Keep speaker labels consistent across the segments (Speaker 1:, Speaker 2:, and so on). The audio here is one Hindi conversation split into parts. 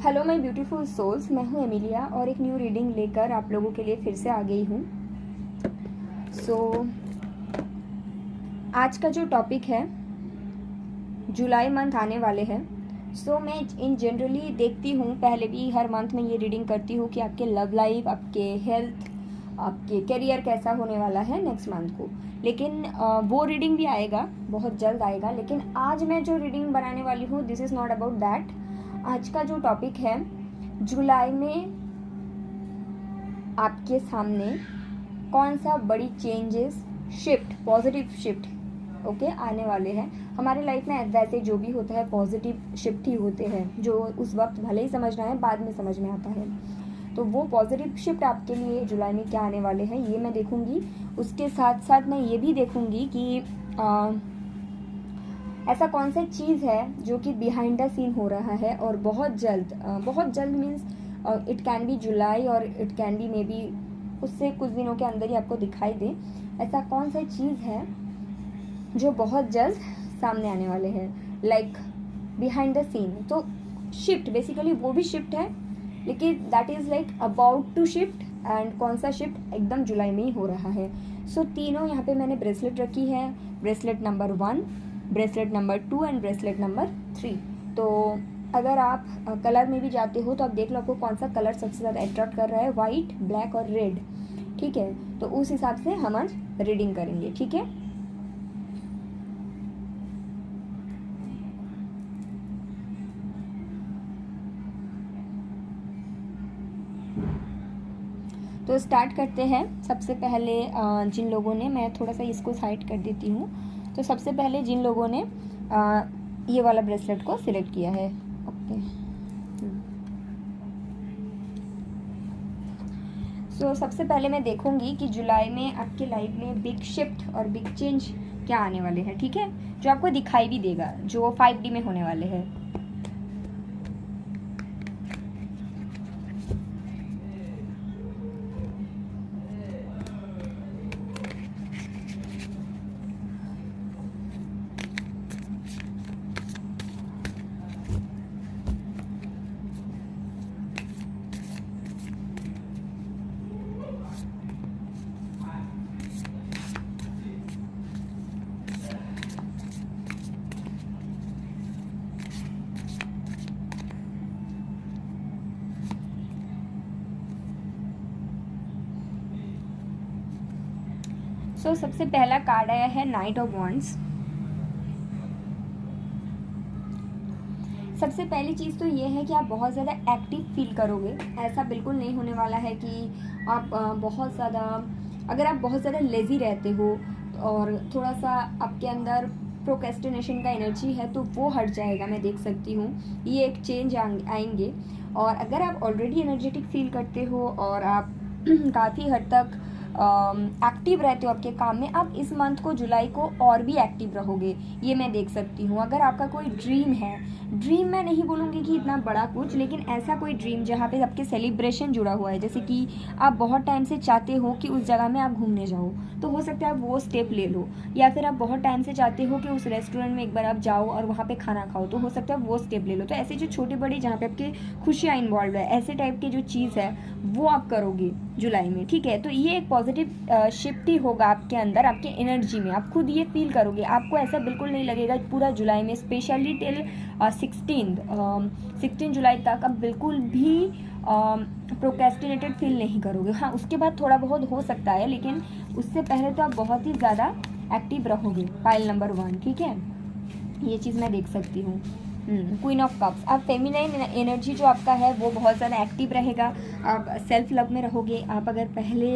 Speaker 1: हेलो माय ब्यूटीफुल सोल्स, मैं हूँ एमिलिया और एक न्यू रीडिंग लेकर आप लोगों के लिए फिर से आ गई हूँ। आज का जो टॉपिक है, जुलाई मंथ आने वाले हैं। मैं इन जनरली देखती हूँ, पहले भी हर मंथ में ये रीडिंग करती हूँ कि आपके लव लाइफ, आपके हेल्थ, आपके करियर कैसा होने वाला है नेक्स्ट मंथ को। लेकिन वो रीडिंग भी आएगा, बहुत जल्द आएगा। लेकिन आज मैं जो रीडिंग बनाने वाली हूँ, this is not about that. आज का जो टॉपिक है, जुलाई में आपके सामने कौन सा बड़ी चेंजेस, शिफ्ट, पॉजिटिव शिफ्ट आने वाले हैं हमारे लाइफ में। वैसे जो भी होता है पॉजिटिव शिफ्ट ही होते हैं, जो उस वक्त भले ही समझना है, बाद में समझ में आता है। तो वो पॉजिटिव शिफ्ट आपके लिए जुलाई में क्या आने वाले हैं, ये मैं देखूंगी। उसके साथ साथ मैं ये भी देखूंगी कि ऐसा कौन सा चीज़ है जो कि बिहाइंड द सीन हो रहा है और बहुत जल्द मीन्स इट कैन बी जुलाई और it can B may be उससे कुछ दिनों के अंदर ही आपको दिखाई दे। ऐसा कौन सा चीज़ है जो बहुत जल्द सामने आने वाले हैं, लाइक बिहाइंड द सीन। तो शिफ्ट बेसिकली वो भी शिफ्ट है, लेकिन that is like about to shift. And कौन सा शिफ्ट एकदम जुलाई में ही हो रहा है। तीनों यहाँ पे मैंने ब्रेसलेट रखी है, bracelet number 1, bracelet number 2 and bracelet number 3। तो अगर आप कलर में भी जाते हो तो आप देख लो आपको कौन सा कलर सबसे ज़्यादा अट्रैक्ट कर रहा है, वाइट, ब्लैक और रेड। ठीक है, तो उस हिसाब से हम आज रीडिंग करेंगे। ठीक है, तो स्टार्ट करते हैं। सबसे पहले जिन लोगों ने, मैं थोड़ा सा इसको साइड कर देती हूँ। तो सबसे पहले जिन लोगों ने ये वाला ब्रेसलेट को सिलेक्ट किया है, ओके। सबसे पहले मैं देखूंगी कि जुलाई में आपके लाइफ में बिग शिफ्ट और बिग चेंज क्या आने वाले हैं। ठीक है, जो आपको दिखाई भी देगा, जो 5D में होने वाले हैं। सबसे पहला कार्ड आया है नाइट ऑफ वॉन्ड्स। सबसे पहली चीज़ तो ये है कि आप बहुत ज़्यादा एक्टिव फील करोगे। ऐसा बिल्कुल नहीं होने वाला है कि आप बहुत ज़्यादा, अगर आप बहुत ज़्यादा लेज़ी रहते हो और थोड़ा सा आपके अंदर प्रोक्रेस्टिनेशन का एनर्जी है तो वो हट जाएगा। मैं देख सकती हूँ ये एक चेंज आएंगे। और अगर आप ऑलरेडी एनर्जेटिक फील करते हो और आप काफ़ी हद तक एक्टिव रहते हो आपके काम में, आप इस मंथ को, जुलाई को और भी एक्टिव रहोगे, ये मैं देख सकती हूँ। अगर आपका कोई ड्रीम है, ड्रीम मैं नहीं बोलूँगी कि इतना बड़ा कुछ, लेकिन ऐसा कोई ड्रीम जहाँ पे आपके सेलिब्रेशन जुड़ा हुआ है, जैसे कि आप बहुत टाइम से चाहते हो कि उस जगह में आप घूमने जाओ, तो हो सकता है आप वो स्टेप ले लो। या फिर आप बहुत टाइम से चाहते हो कि उस रेस्टोरेंट में एक बार आप जाओ और वहाँ पे खाना खाओ, तो हो सकता है आप वो स्टेप ले लो। तो ऐसे जो छोटे बड़े जहाँ पे आपके खुशियाँ इन्वॉल्व है, ऐसे टाइप की जो चीज़ है वो आप करोगे जुलाई में। ठीक है, तो ये एक पॉजिटिव शिफ्ट ही होगा आपके अंदर, आपके एनर्जी में। आप खुद ये फील करोगे, आपको ऐसा बिल्कुल नहीं लगेगा पूरा जुलाई में, स्पेशली टिल 16 जुलाई तक आप बिल्कुल भी प्रोक्रेस्टिनेटेड फील नहीं करोगे। हाँ, उसके बाद थोड़ा बहुत हो सकता है, लेकिन उससे पहले तो आप बहुत ही ज़्यादा एक्टिव रहोगे। पाइल नंबर 1, ठीक है, ये चीज़ मैं देख सकती हूँ। क्वीन ऑफ कप्स, आप फेमिनाइन एनर्जी जो आपका है वो बहुत ज़्यादा एक्टिव रहेगा। आप सेल्फ लव में रहोगे। आप अगर पहले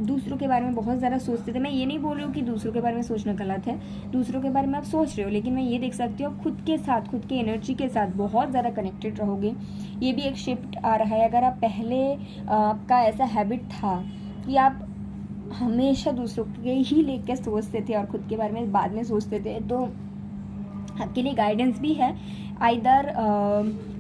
Speaker 1: दूसरों के बारे में बहुत ज़्यादा सोचते थे, मैं ये नहीं बोल रही हूँ कि दूसरों के बारे में सोचना गलत है, दूसरों के बारे में आप सोच रहे हो, लेकिन मैं ये देख सकती हूँ खुद के साथ, खुद के एनर्जी के साथ बहुत ज़्यादा कनेक्टेड रहोगे। ये भी एक शिफ्ट आ रहा है। अगर आप पहले आपका ऐसा हैबिट था कि आप हमेशा दूसरों के ही लेकर सोचते थे और खुद के बारे में बाद में सोचते थे, तो आपके लिए गाइडेंस भी है। आइदर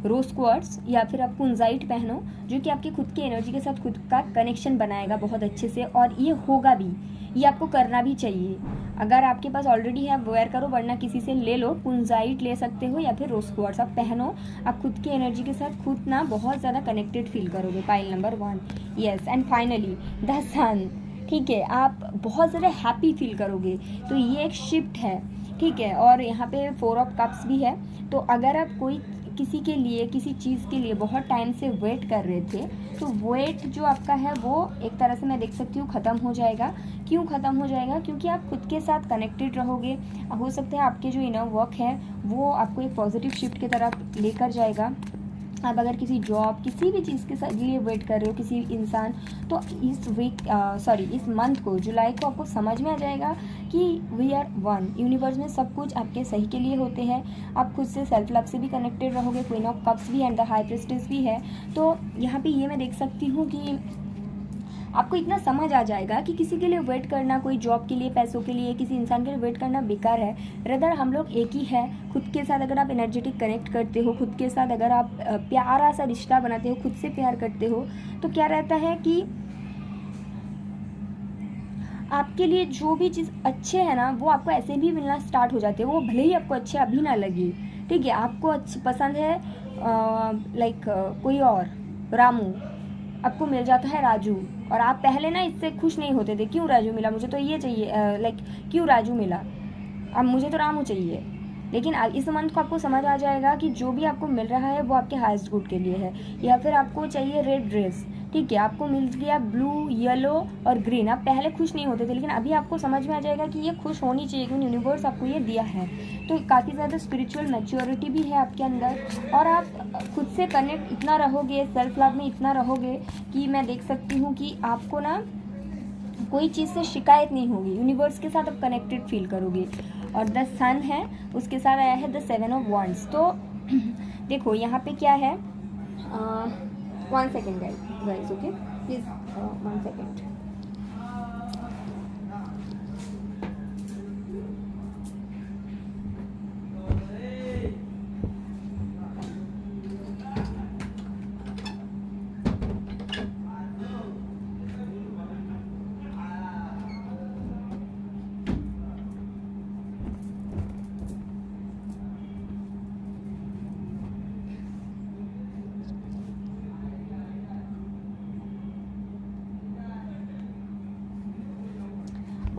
Speaker 1: रोज क्वार्ट्स या फिर आप कुंजाइट पहनो, जो कि आपकी खुद की एनर्जी के साथ खुद का कनेक्शन बनाएगा बहुत अच्छे से, और ये होगा भी, ये आपको करना भी चाहिए। अगर आपके पास ऑलरेडी है आप वेयर करो, वरना किसी से ले लो, कुंजाइट ले सकते हो या फिर रोज क्वार्ट्स आप पहनो। आप खुद की एनर्जी के साथ खुद ना बहुत ज़्यादा कनेक्टेड फील करोगे। Pile number 1, yes. And finally the sun, ठीक है, आप बहुत ज़्यादा हैप्पी फील करोगे। तो ये एक शिफ्ट है, ठीक है। और यहाँ पे 4 ऑफ कप्स भी है। तो अगर आप कोई किसी के लिए, किसी चीज़ के लिए बहुत टाइम से वेट कर रहे थे, तो वेट जो आपका है वो एक तरह से मैं देख सकती हूँ ख़त्म हो जाएगा। क्यों ख़त्म हो जाएगा? क्योंकि आप खुद के साथ कनेक्टेड रहोगे। हो सकता है आपके जो इनर वर्क है वो आपको एक पॉजिटिव शिफ्ट की तरफ लेकर जाएगा। आप अगर किसी जॉब, किसी भी चीज़ के साथ लिए वेट कर रहे हो, किसी इंसान, तो इस वीक इस मंथ को, जुलाई को, आपको समझ में आ जाएगा कि वी आर वन। यूनिवर्स में सब कुछ आपके सही के लिए होते हैं। आप खुद से सेल्फ लव से भी कनेक्टेड रहोगे। क्वीन ऑफ कप्स भी एंड द हाई प्रीस्टेस भी है। तो यहाँ पे ये मैं देख सकती हूँ कि आपको इतना समझ आ जाएगा कि किसी के लिए वेट करना, कोई जॉब के लिए, पैसों के लिए, किसी इंसान के लिए वेट करना बेकार है। रदर हम लोग एक ही है। खुद के साथ अगर आप एनर्जेटिक कनेक्ट करते हो, खुद के साथ अगर आप प्यारा सा रिश्ता बनाते हो, खुद से प्यार करते हो, तो क्या रहता है कि आपके लिए जो भी चीज़ अच्छे है ना, वो आपको ऐसे भी मिलना स्टार्ट हो जाते हैं। वो भले ही आपको अच्छे अभी ना लगे, ठीक है। आपको अच्छी पसंद है लाइक कोई और, रामू, आपको मिल जाता है राजू, और आप पहले ना इससे खुश नहीं होते थे, क्यों राजू मिला, मुझे तो ये चाहिए, लाइक क्यों राजू मिला, अब मुझे तो रामू चाहिए। लेकिन इस मंथ को आपको समझ आ जाएगा कि जो भी आपको मिल रहा है वो आपके हाईएस्ट गुड के लिए है। या फिर आपको चाहिए रेड ड्रेस, ठीक है, आपको मिल गया ब्लू, येलो और ग्रीन। आप पहले खुश नहीं होते थे, लेकिन अभी आपको समझ में आ जाएगा कि ये खुश होनी चाहिए, क्योंकि यूनिवर्स आपको ये दिया है। तो काफ़ी ज़्यादा स्पिरिचुअल मैच्योरिटी भी है आपके अंदर, और आप खुद से कनेक्ट इतना रहोगे, सेल्फ लव में इतना रहोगे कि मैं देख सकती हूँ कि आपको ना कोई चीज़ से शिकायत नहीं होगी। यूनिवर्स के साथ आप कनेक्टेड फील करोगे। और द सन है, उसके साथ आया है द 7 ऑफ वॉन्ड्स। तो देखो यहाँ पे क्या है, 1 second guys, okay please, 1 second.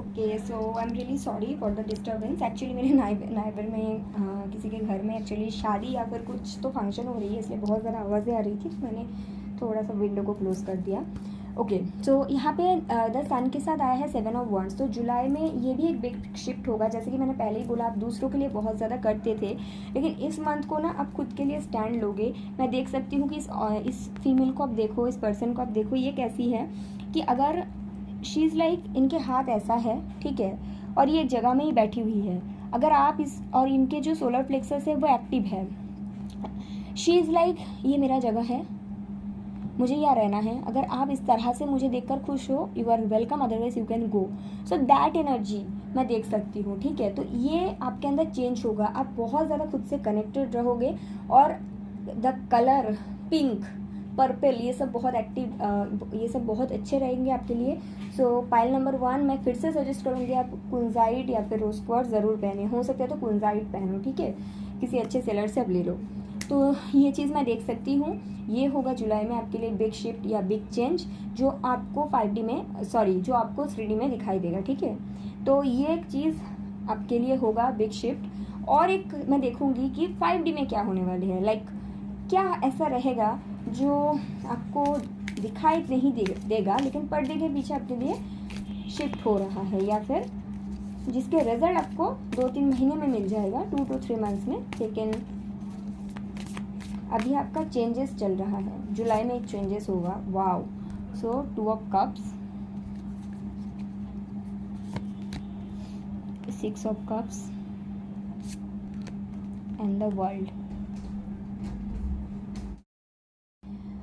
Speaker 1: Okay, so I am really sorry for the disturbance. Actually मेरे नाइबर में किसी के घर में एक्चुअली शादी या फिर कुछ तो फंक्शन हो रही है, इसलिए बहुत ज़्यादा आवाज़ें आ रही थी, तो मैंने थोड़ा सा विंडो को क्लोज़ कर दिया। ओके, सो यहाँ पे द सन के साथ आया है 7 ऑफ वॉन्ड्स। तो जुलाई में ये भी एक बिग शिफ्ट होगा। जैसे कि मैंने पहले ही बोला, आप दूसरों के लिए बहुत ज़्यादा करते थे, लेकिन इस मंथ को ना आप खुद के लिए स्टैंड लोगे। मैं देख सकती हूँ कि इस फीमेल को आप देखो, इस पर्सन को आप देखो, ये कैसी है कि अगर शी इज़ लाइक, इनके हाथ ऐसा है, ठीक है, और ये एक जगह में ही बैठी हुई है। अगर आप इस, और इनके जो सोलर प्लेक्सस है वो एक्टिव है। शी इज़ लाइक, ये मेरा जगह है, मुझे यहाँ रहना है। अगर आप इस तरह से मुझे देखकर खुश हो, you are welcome, otherwise you can go. So that energy मैं देख सकती हूँ, ठीक है। तो ये आपके अंदर चेंज होगा। आप बहुत ज़्यादा खुद से कनेक्टेड रहोगे, और द कलर पिंक, पर्पल, ये सब बहुत एक्टिव, ये सब बहुत अच्छे रहेंगे आपके लिए। सो पाइल नंबर 1 मैं फिर से सजेस्ट करूँगी, आप कुंजाइट या फिर रोज क्वार्ट्स ज़रूर पहने। हो सकता है तो कुंजाइट पहनो, ठीक है, किसी अच्छे सेलर से अब ले लो। तो ये चीज़ मैं देख सकती हूँ। ये होगा जुलाई में आपके लिए बिग शिफ्ट या बिग चेंज, जो आपको 5D में, सॉरी, जो आपको 3D में दिखाई देगा, ठीक है। तो ये एक चीज़ आपके लिए होगा बिग शिफ्ट। और एक मैं देखूँगी कि 5D में क्या होने वाली है, लाइक क्या ऐसा रहेगा जो आपको दिखाई नहीं देगा, लेकिन पर्दे के पीछे आपके लिए शिफ्ट हो रहा है, या फिर जिसके रिजल्ट आपको 2-3 महीने में मिल जाएगा, 2 to 3 मंथ्स में। लेकिन अभी आपका चेंजेस चल रहा है, जुलाई में एक चेंजेस होगा। Wow. So 2 of cups, 6 of cups and the world.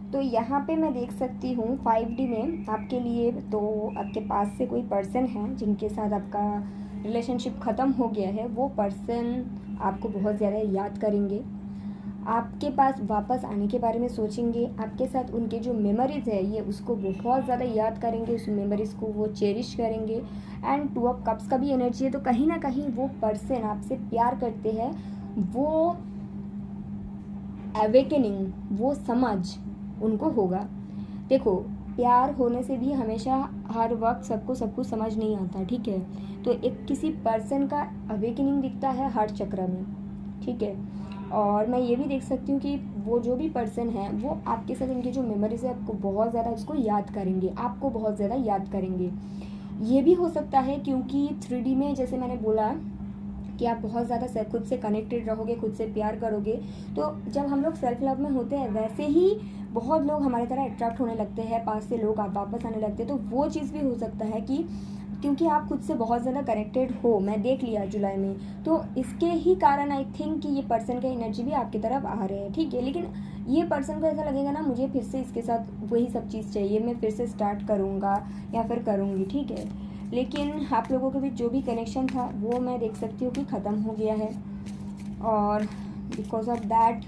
Speaker 1: तो यहाँ पे मैं देख सकती हूँ 5D में आपके लिए, तो आपके पास से कोई पर्सन है जिनके साथ आपका रिलेशनशिप ख़त्म हो गया है। वो पर्सन आपको बहुत ज़्यादा याद करेंगे, आपके पास वापस आने के बारे में सोचेंगे, आपके साथ उनके जो मेमोरीज़ है ये उसको बहुत ज़्यादा याद करेंगे, उस मेमोरीज़ को वो चेरिश करेंगे। एंड 2 ऑफ कप्स का भी एनर्जी है, तो कहीं ना कहीं वो पर्सन आपसे प्यार करते हैं, वो अवेकनिंग, वो समझ उनको होगा। देखो, प्यार होने से भी हमेशा हर वक्त सबको सब कुछ समझ नहीं आता, ठीक है। तो एक किसी पर्सन का अवेकनिंग दिखता है हार्ट चक्र में, ठीक है। और मैं ये भी देख सकती हूँ कि वो जो भी पर्सन है वो आपके साथ इनकी जो मेमोरीज है आपको बहुत ज़्यादा उसको याद करेंगे, आपको बहुत ज़्यादा याद करेंगे। ये भी हो सकता है क्योंकि 3D में जैसे मैंने बोला कि आप बहुत ज़्यादा खुद से कनेक्टेड रहोगे, खुद से प्यार करोगे, तो जब हम लोग सेल्फ लव में होते हैं वैसे ही बहुत लोग हमारी तरह अट्रैक्ट होने लगते हैं, पास से लोग आप वापस आने लगते हैं। तो वो चीज़ भी हो सकता है कि क्योंकि आप खुद से बहुत ज़्यादा कनेक्टेड हो, मैं देख लिया जुलाई में, तो इसके ही कारण आई थिंक कि ये पर्सन का एनर्जी भी आपकी तरफ आ रहे हैं, ठीक है। लेकिन ये पर्सन को ऐसा लगेगा ना, मुझे फिर से इसके साथ वही सब चीज़ चाहिए, मैं फिर से स्टार्ट करूँगा या फिर करूँगी, ठीक है। लेकिन आप लोगों के बीच जो भी कनेक्शन था वो मैं देख सकती हूँ कि ख़त्म हो गया है। और बिकॉज ऑफ दैट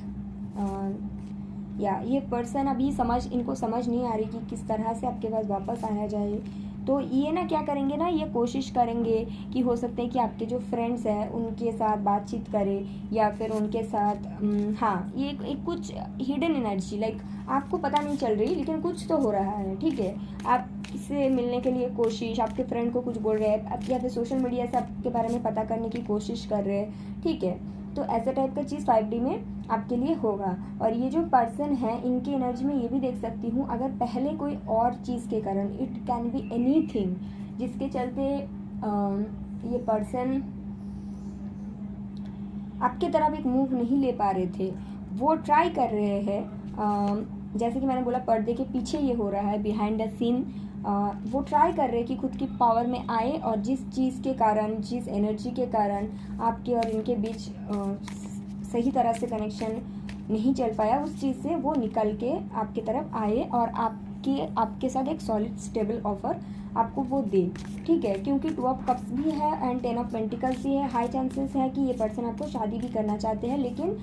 Speaker 1: या ये पर्सन अभी इनको समझ नहीं आ रही कि किस तरह से आपके पास वापस आया जाए। तो ये ना क्या करेंगे ना, ये कोशिश करेंगे कि हो सकता है कि आपके जो फ्रेंड्स हैं उनके साथ बातचीत करें या फिर उनके साथ हाँ, ये एक कुछ हिडन एनर्जी, लाइक आपको पता नहीं चल रही लेकिन कुछ तो हो रहा है, ठीक है। आपसे मिलने के लिए कोशिश, आपके फ्रेंड को कुछ बोल रहे हैं या फिर सोशल मीडिया से आपके बारे में पता करने की कोशिश कर रहे हैं, ठीक है। तो ऐसे टाइप का चीज़ 5D में आपके लिए होगा। और ये जो पर्सन है इनकी एनर्जी में ये भी देख सकती हूँ, अगर पहले कोई और चीज़ के कारण, इट कैन बी एनीथिंग, जिसके चलते ये पर्सन आपके तरफ एक मूव नहीं ले पा रहे थे, वो ट्राई कर रहे हैं, जैसे कि मैंने बोला पर्दे के पीछे ये हो रहा है, बिहाइंड द सीन, वो ट्राई कर रहे हैं कि खुद की पावर में आए और जिस चीज़ के कारण, जिस एनर्जी के कारण आपके और इनके बीच सही तरह से कनेक्शन नहीं चल पाया, उस चीज़ से वो निकल के आपकी तरफ आए और आपके साथ एक सॉलिड स्टेबल ऑफर आपको वो दे, ठीक है। क्योंकि 2 ऑफ कप्स भी है एंड 10 ऑफ पेंटिकल्स भी है, हाई चांसेस है कि ये पर्सन आपको शादी भी करना चाहते हैं। लेकिन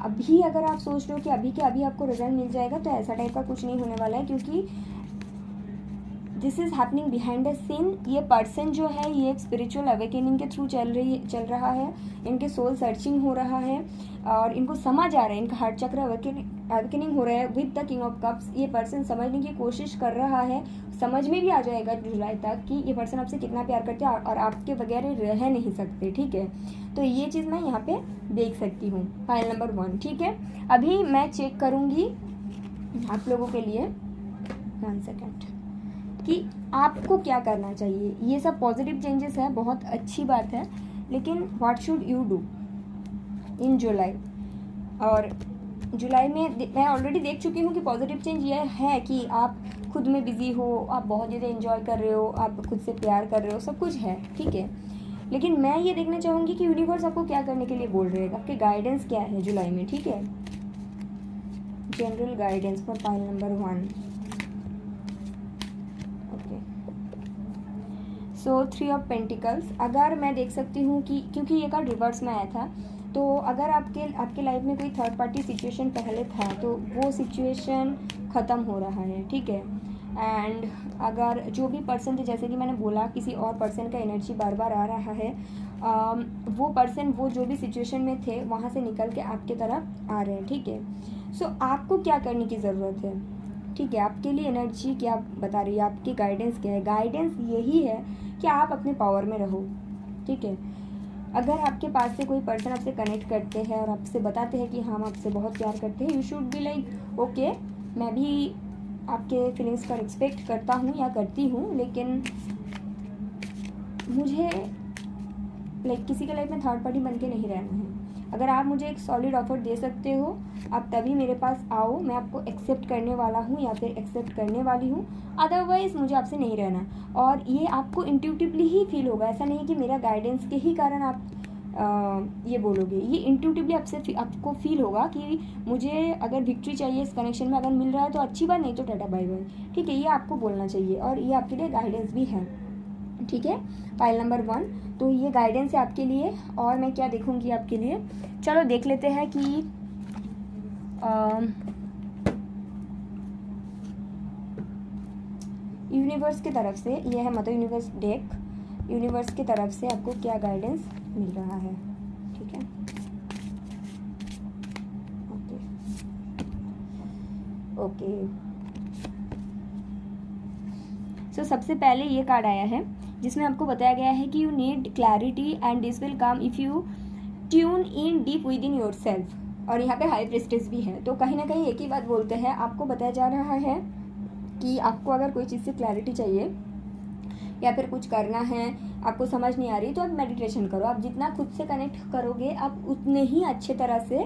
Speaker 1: अभी अगर आप सोच रहे हो कि अभी के अभी आपको रिजल्ट मिल जाएगा, तो ऐसा टाइप का कुछ नहीं होने वाला है, क्योंकि this is happening behind the scene. ये पर्सन जो है ये एक स्पिरिचुअल अवेकनिंग के थ्रू चल रहा है, इनके सोल सर्चिंग हो रहा है और इनको समझ आ रहा है, इनका हार्ट चक्र अवेकनिंग हो रहा है with the king of cups. ये पर्सन समझने की कोशिश कर रहा है, समझ में भी आ जाएगा जुलाई तक कि ये पर्सन आपसे कितना प्यार करते हैं और आपके बगैर रह नहीं सकते, ठीक है। तो ये चीज़ मैं यहाँ पे देख सकती हूँ, फाइल नंबर 1, ठीक है। अभी मैं चेक करूँगी आप लोगों के लिए 1 सेकेंड कि आपको क्या करना चाहिए। ये सब पॉजिटिव चेंजेस है, बहुत अच्छी बात है, लेकिन what should you do in July. और जुलाई में मैं ऑलरेडी देख चुकी हूँ कि पॉजिटिव चेंज ये है कि आप खुद में बिजी हो, आप बहुत ज़्यादा एंजॉय कर रहे हो, आप खुद से प्यार कर रहे हो, सब कुछ है, ठीक है। लेकिन मैं ये देखना चाहूँगी कि यूनिवर्स आपको क्या करने के लिए बोल रहे हैं, आपके गाइडेंस क्या है जुलाई में, ठीक है। General guidance for file number 1। So 3 of pentacles, अगर मैं देख सकती हूँ कि क्योंकि ये कार्ड रिवर्स में आया था, तो अगर आपके लाइफ में कोई थर्ड पार्टी सिचुएशन पहले था तो वो सिचुएशन ख़त्म हो रहा है, ठीक है। एंड अगर जो भी पर्सन थे, जैसे कि मैंने बोला, किसी और पर्सन का एनर्जी बार बार आ रहा है, वो पर्सन वो जो भी सिचुएशन में थे वहाँ से निकल के आपके तरफ आ रहे हैं, ठीक है। सो आपको क्या करने की ज़रूरत है, ठीक है। आपके लिए एनर्जी क्या बता रही है, आपकी गाइडेंस क्या है। गाइडेंस यही है कि आप अपने पावर में रहो, ठीक है। अगर आपके पास से कोई पर्सन आपसे कनेक्ट करते हैं और आपसे बताते हैं कि हम आपसे बहुत प्यार करते हैं, you should be like okay, मैं भी आपके फीलिंग्स का रिस्पेक्ट करता हूँ या करती हूँ, लेकिन मुझे लाइक किसी के लाइफ में थर्ड पार्टी बन के नहीं रहना है। अगर आप मुझे एक सॉलिड ऑफर दे सकते हो, आप तभी मेरे पास आओ, मैं आपको एक्सेप्ट करने वाला हूँ या फिर एक्सेप्ट करने वाली हूँ, अदरवाइज़ मुझे आपसे नहीं रहना। और ये आपको इंट्यूटिवली ही फील होगा, ऐसा नहीं कि मेरा गाइडेंस के ही कारण आप ये बोलोगे, ये इंट्यूटिवली आपको फील होगा कि मुझे अगर विक्ट्री चाहिए इस कनेक्शन में, अगर मिल रहा है तो अच्छी बात, नहीं तो टाटा बाय बाय, ठीक है। ये आपको बोलना चाहिए और ये आपके लिए गाइडेंस भी है, ठीक है। फाइल नंबर 1, तो ये गाइडेंस है आपके लिए। और मैं क्या देखूंगी आपके लिए, चलो देख लेते हैं कि यूनिवर्स की तरफ से, ये है मदर यूनिवर्स डेक, यूनिवर्स की तरफ से आपको क्या गाइडेंस मिल रहा है, ठीक है। ओके सो सबसे पहले ये कार्ड आया है जिसमें आपको बताया गया है कि you need clarity and this will come if you tune in deep with in your self, और यहाँ पे हाई प्रेस्टिज भी है। तो कहीं ना कहीं एक ही बात बोलते हैं, आपको बताया जा रहा है कि आपको अगर कोई चीज़ से क्लैरिटी चाहिए या फिर कुछ करना है, आपको समझ नहीं आ रही, तो आप मेडिटेशन करो। आप जितना खुद से कनेक्ट करोगे आप उतने ही अच्छे तरह से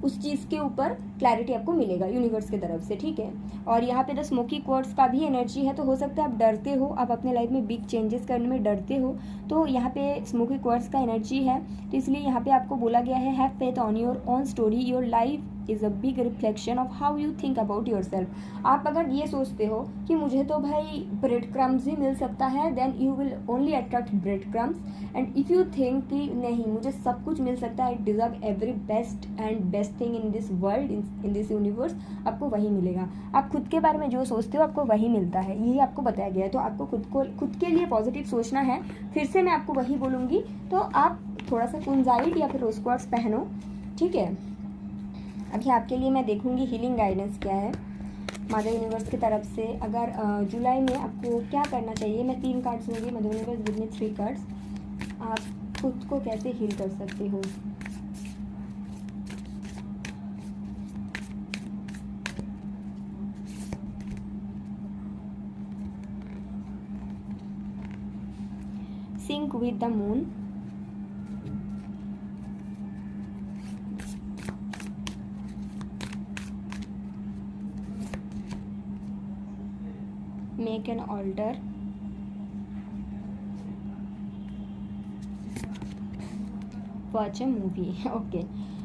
Speaker 1: उस चीज़ के ऊपर क्लैरिटी आपको मिलेगा यूनिवर्स की तरफ से, ठीक है। और यहाँ पे द स्मोकी क्वार्ट्स का भी एनर्जी है, तो हो सकता है आप डरते हो, आप अपने लाइफ में बिग चेंजेस करने में डरते हो, तो यहाँ पे स्मोकी क्वार्ट्स का एनर्जी है। तो इसलिए यहाँ पे आपको बोला गया है have faith on your own story, your life is a big reflection of how you think about your self. आप अगर ये सोचते हो कि मुझे तो भाई ब्रेड क्रम्स ही मिल सकता है, then you will only attract bread crumbs. And if you think कि नहीं मुझे सब कुछ मिल सकता है, deserve every best and best thing in this world, in this universe, आपको वही मिलेगा। आप खुद के बारे में जो सोचते हो आपको वही मिलता है, यही आपको बताया गया है। तो आपको खुद के लिए पॉजिटिव सोचना है। फिर से मैं आपको वही बोलूँगी, तो आप थोड़ा सा कुंजाइट या फिर रोज क्वार्ट्स पहनो, ठीक है। अभी आपके लिए मैं देखूंगी हीलिंग गाइडेंस क्या है मदर यूनिवर्स की तरफ से। अगर जुलाई में आपको क्या करना चाहिए, मैं 3 कार्ड्स लूँगी, mother universe give me 3 cards. आप खुद को कैसे हील कर सकते हो। Sync with the moon, make an altar, watch a movie. Okay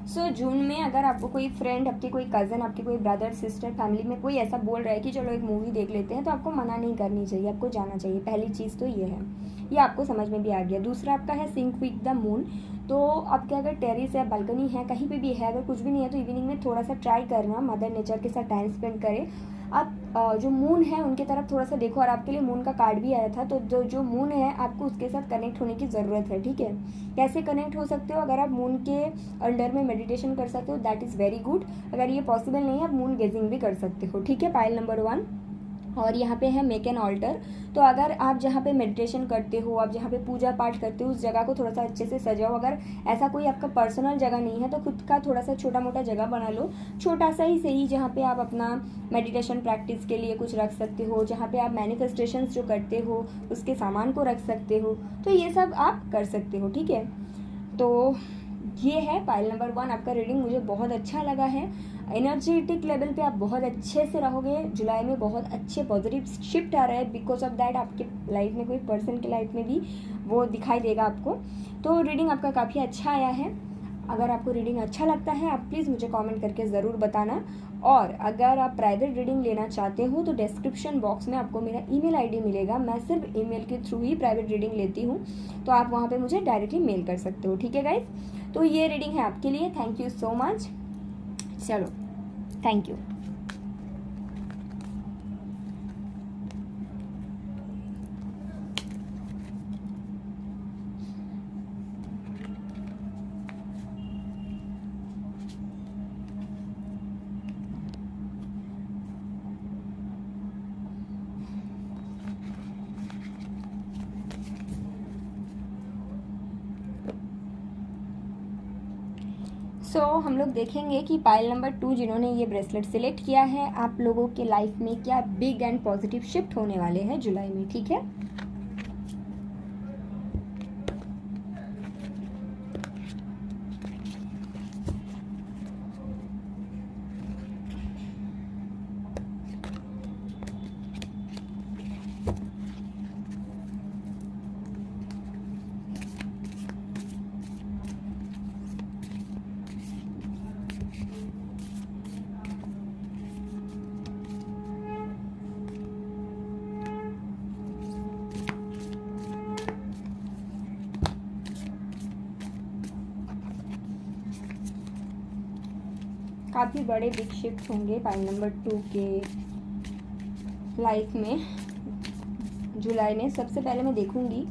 Speaker 1: so जून में अगर आपको कोई फ्रेंड, आपके कोई कज़न, आपके कोई ब्रदर सिस्टर, फैमिली में कोई ऐसा बोल रहा है कि चलो एक मूवी देख लेते हैं, तो आपको मना नहीं करनी चाहिए, आपको जाना चाहिए। पहली चीज़ तो ये है, ये आपको समझ में भी आ गया। दूसरा आपका है सिंक विद द मून। तो आपके अगर टेरिस है, बालकनी है, कहीं पे भी है, अगर कुछ भी नहीं है तो इवनिंग में थोड़ा सा ट्राई करना मदर नेचर के साथ टाइम स्पेंड करें। आप जो मून है उनके तरफ थोड़ा सा देखो, और आपके लिए मून का कार्ड भी आया था, तो जो मून है आपको उसके साथ कनेक्ट होने की ज़रूरत है, ठीक है। कैसे कनेक्ट हो सकते हो, अगर आप मून के अंडर में मेडिटेशन कर सकते हो दैट इज़ वेरी गुड। अगर ये पॉसिबल नहीं है आप मून गेजिंग भी कर सकते हो, ठीक है। Pile number 1। और यहाँ पे है मेक एन ऑल्टर। तो अगर आप जहाँ पे मेडिटेशन करते हो, आप जहाँ पे पूजा पाठ करते हो, उस जगह को थोड़ा सा अच्छे से सजाओ। अगर ऐसा कोई आपका पर्सनल जगह नहीं है तो खुद का थोड़ा सा छोटा मोटा जगह बना लो, छोटा सा ही सही, जहाँ पे आप अपना मेडिटेशन प्रैक्टिस के लिए कुछ रख सकते हो, जहाँ पे आप मैनिफेस्टेशंस जो करते हो उसके सामान को रख सकते हो। तो ये सब आप कर सकते हो, ठीक है। तो ये है पाइल नंबर 1 आपका रीडिंग। मुझे बहुत अच्छा लगा है। एनर्जेटिक लेवल पे आप बहुत अच्छे से रहोगे। जुलाई में बहुत अच्छे पॉजिटिव शिफ्ट आ रहा है, बिकॉज ऑफ दैट आपके लाइफ में, कोई पर्सन के लाइफ में भी वो दिखाई देगा आपको। तो रीडिंग आपका काफ़ी अच्छा आया है। अगर आपको रीडिंग अच्छा लगता है आप प्लीज़ मुझे कमेंट करके ज़रूर बताना। और अगर आप प्राइवेट रीडिंग लेना चाहते हो तो डिस्क्रिप्शन बॉक्स में आपको मेरा ईमेल आईडी मिलेगा। मैं सिर्फ ईमेल के थ्रू ही प्राइवेट रीडिंग लेती हूँ, तो आप वहाँ पे मुझे डायरेक्टली मेल कर सकते हो, ठीक है गाइज। तो ये रीडिंग है आपके लिए। Thank you so much. चलो, थैंक यू। सो हम लोग देखेंगे कि पाइल नंबर 2 जिन्होंने ये ब्रेसलेट सिलेक्ट किया है, आप लोगों के लाइफ में क्या बिग एंड पॉजिटिव शिफ्ट होने वाले हैं जुलाई में, ठीक है। काफ़ी बड़े बिग शिफ्ट होंगे पाइल नंबर 2 के लाइफ में जुलाई में। सबसे पहले मैं देखूंगी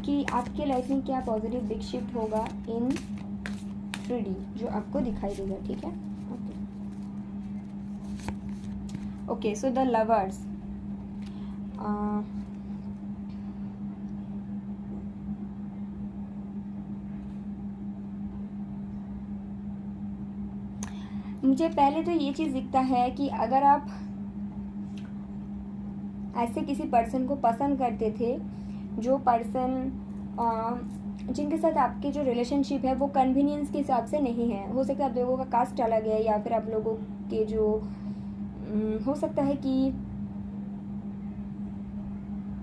Speaker 1: कि आपके लाइफ में क्या पॉजिटिव बिग शिफ्ट होगा इन 3D जो आपको दिखाई देगा, ठीक है। ओके, सो द लवर्स, मुझे पहले तो ये चीज़ दिखता है कि अगर आप ऐसे किसी पर्सन को पसंद करते थे, जो पर्सन जिनके साथ आपके जो रिलेशनशिप है वो कन्वीनियंस के हिसाब से नहीं है, हो सकता है आप लोगों का कास्ट अलग है, या फिर आप लोगों के जो हो सकता है कि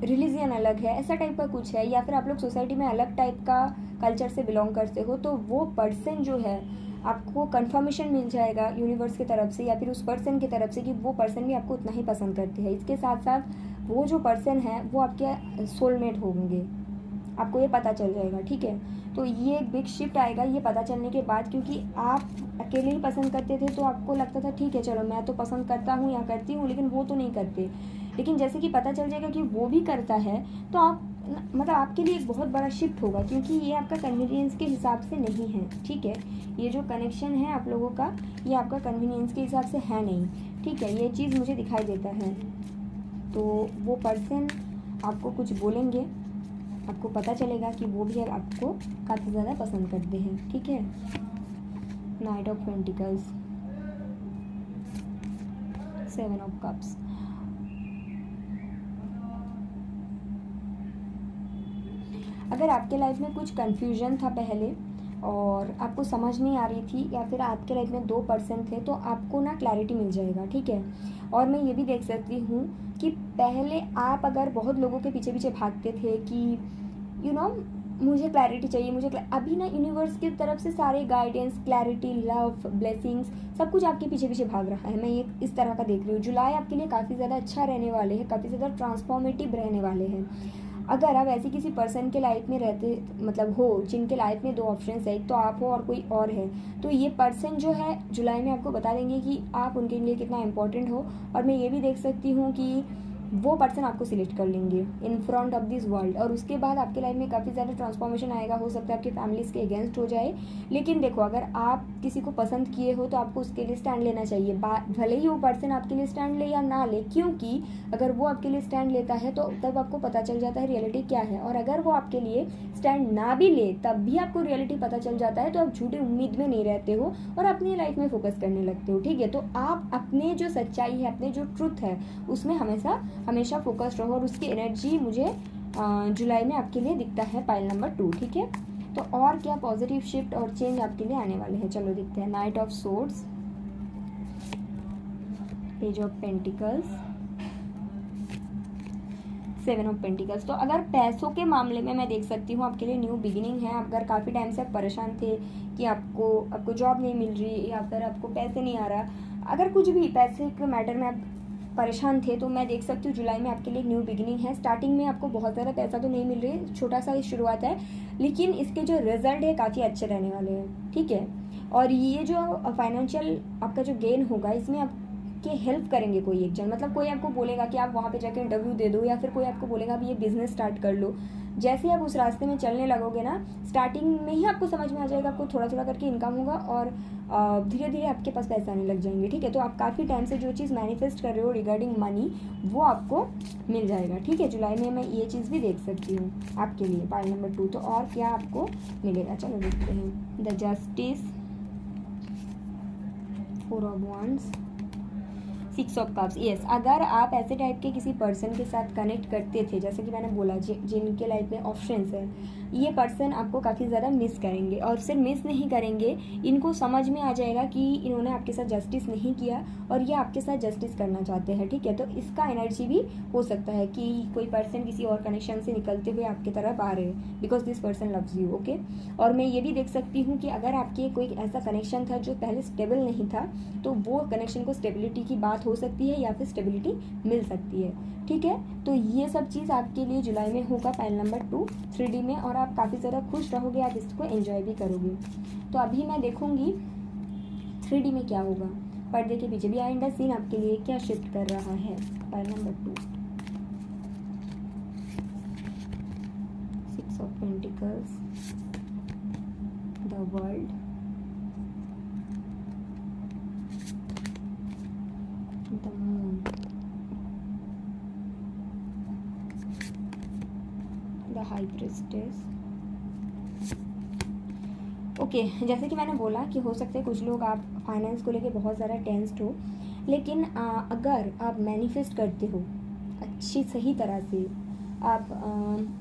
Speaker 1: रिलीजियन अलग है, ऐसा टाइप का कुछ है, या फिर आप लोग सोसाइटी में अलग टाइप का कल्चर से बिलोंग करते हो, तो वो पर्सन जो है आपको कंफर्मेशन मिल जाएगा यूनिवर्स की तरफ से या फिर उस पर्सन की तरफ से कि वो पर्सन भी आपको उतना ही पसंद करते हैं। इसके साथ साथ वो जो पर्सन है वो आपके सोलमेट होंगे, आपको ये पता चल जाएगा, ठीक है। तो ये एक बिग शिफ्ट आएगा ये पता चलने के बाद, क्योंकि आप अकेले ही पसंद करते थे तो आपको लगता था ठीक है चलो मैं तो पसंद करता हूँ या करती हूँ, लेकिन वो तो नहीं करते। लेकिन जैसे कि पता चल जाएगा कि वो भी करता है तो आप मतलब आपके लिए एक बहुत बड़ा शिफ्ट होगा, क्योंकि ये आपका कन्वीनियंस के हिसाब से नहीं है, ठीक है। ये जो कनेक्शन है आप लोगों का ये आपका कन्वीनियंस के हिसाब से है नहीं, ठीक है। ये चीज़ मुझे दिखाई देता है। तो वो पर्सन आपको कुछ बोलेंगे, आपको पता चलेगा कि वो भी आपको काफ़ी ज़्यादा पसंद करते हैं, ठीक है। Night of pentacles, 7 of cups, अगर आपके लाइफ में कुछ कन्फ्यूजन था पहले और आपको समझ नहीं आ रही थी, या फिर आपके लाइफ में 2 पर्सन थे, तो आपको ना क्लैरिटी मिल जाएगा, ठीक है। और मैं ये भी देख सकती हूँ कि पहले आप अगर बहुत लोगों के पीछे पीछे भागते थे कि मुझे क्लैरिटी चाहिए, अभी ना यूनिवर्स की तरफ से सारे गाइडेंस, क्लैरिटी, लव, ब्लेसिंग्स सब कुछ आपके पीछे पीछे भाग रहा है। मैं ये इस तरह का देख रही हूँ। जुलाई आपके लिए काफ़ी ज़्यादा अच्छा रहने वाले हैं, काफ़ी ज़्यादा ट्रांसफॉर्मेटिव रहने वाले हैं। अगर आप ऐसे किसी पर्सन के लाइफ में रहते हो जिनके लाइफ में 2 ऑप्शंस है, एक तो आप हो और कोई और है, तो ये पर्सन जो है जुलाई में आपको बता देंगे कि आप उनके लिए कितना इम्पोर्टेंट हो। और मैं ये भी देख सकती हूँ कि वो पर्सन आपको सिलेक्ट कर लेंगे in front of this world, और उसके बाद आपके लाइफ में काफ़ी ज़्यादा ट्रांसफॉर्मेशन आएगा। हो सकता है आपकी फैमिलीज़ के अगेंस्ट हो जाए, लेकिन देखो अगर आप किसी को पसंद किए हो तो आपको उसके लिए स्टैंड लेना चाहिए, भले ही वो पर्सन आपके लिए स्टैंड ले या ना ले, क्योंकि अगर वो आपके लिए स्टैंड लेता है तो तब आपको पता चल जाता है रियलिटी क्या है, और अगर वो आपके लिए स्टैंड ना भी ले तब भी आपको रियलिटी पता चल जाता है, तो आप झूठी उम्मीद में नहीं रहते हो और अपनी लाइफ में फोकस करने लगते हो, ठीक है। तो आप अपने जो सच्चाई है, अपने जो ट्रुथ है उसमें हमेशा फोकस रहो, और उसकी एनर्जी मुझे जुलाई में आपके लिए दिखता है पाइल नंबर 2, ठीक है। तो और क्या पॉजिटिव शिफ्ट और चेंज आपके लिए आने वाले हैं, चलो देखते हैं। Night of swords, page of pentacles, 7 of pentacles. तो अगर पैसों के मामले में मैं देख सकती हूँ आपके लिए न्यू बिगिनिंग है। अगर काफ़ी टाइम से आप परेशान थे कि आपको जॉब नहीं मिल रही या फिर आपको पैसे नहीं आ रहा, अगर कुछ भी पैसे के मैटर में आप परेशान थे, तो मैं देख सकती हूँ जुलाई में आपके लिए न्यू बिगिनिंग है। स्टार्टिंग में आपको बहुत ज़्यादा पैसा तो नहीं मिल रही है, छोटा सा शुरुआत है, लेकिन इसके जो रिजल्ट है काफ़ी अच्छे रहने वाले हैं, ठीक है। और ये जो फाइनेंशियल आपका जो गेन होगा इसमें आपके हेल्प करेंगे कोई एक जन, मतलब कोई आपको बोलेगा कि आप वहाँ पे जाके इंटरव्यू दे दो, या फिर कोई आपको बोलेगा अभी ये बिज़नेस स्टार्ट कर लो। जैसे आप उस रास्ते में चलने लगोगे ना, स्टार्टिंग में ही आपको समझ में आ जाएगा, आपको थोड़ा थोड़ा करके इनकम होगा और धीरे धीरे आपके पास पैसे आने लग जाएंगे, ठीक है। तो आप काफ़ी टाइम से जो चीज़ मैनिफेस्ट कर रहे हो रिगार्डिंग मनी वो आपको मिल जाएगा, ठीक है। जुलाई में मैं ये चीज़ भी देख सकती हूँ आपके लिए पाइल नंबर 2। तो और क्या आपको मिलेगा, चलो देखते हैं। The justice, 4 of wands, 6 of cups. Yes, अगर आप ऐसे टाइप के किसी पर्सन के साथ कनेक्ट करते थे, जैसे कि मैंने बोला जिनके लाइफ में ऑप्शंस है, ये पर्सन आपको काफ़ी ज़्यादा मिस करेंगे, और सिर्फ मिस नहीं करेंगे, इनको समझ में आ जाएगा कि इन्होंने आपके साथ जस्टिस नहीं किया और ये आपके साथ जस्टिस करना चाहते हैं, ठीक है। तो इसका एनर्जी भी हो सकता है कि कोई पर्सन किसी और कनेक्शन से निकलते हुए आपकी तरफ आ रहे हैं, because this person loves you, okay. और मैं ये भी देख सकती हूँ कि अगर आपके कोई ऐसा कनेक्शन था जो पहले स्टेबल नहीं था, तो वो कनेक्शन को स्टेबिलिटी की बात हो सकती है या फिर स्टेबिलिटी मिल सकती है, ठीक है। तो ये सब चीज़ आपके लिए जुलाई में होगा पाइल नंबर 2 3D में, और आप काफ़ी ज़्यादा खुश रहोगे, आप इसको एंजॉय भी करोगे। तो अभी मैं देखूँगी 3D में क्या होगा, पर्दे के पीछे बिहाइंड द सीन आपके लिए क्या शिफ्ट कर रहा है। Pile number 2, 6 of pentacles, the world, the moon, the high priestess. Okay, जैसे कि मैंने बोला कि हो सकता है कुछ लोग आप फाइनेंस को लेके बहुत ज़्यादा टेंस्ड हो, लेकिन अगर आप मैनिफेस्ट करते हो अच्छी सही तरह से, आप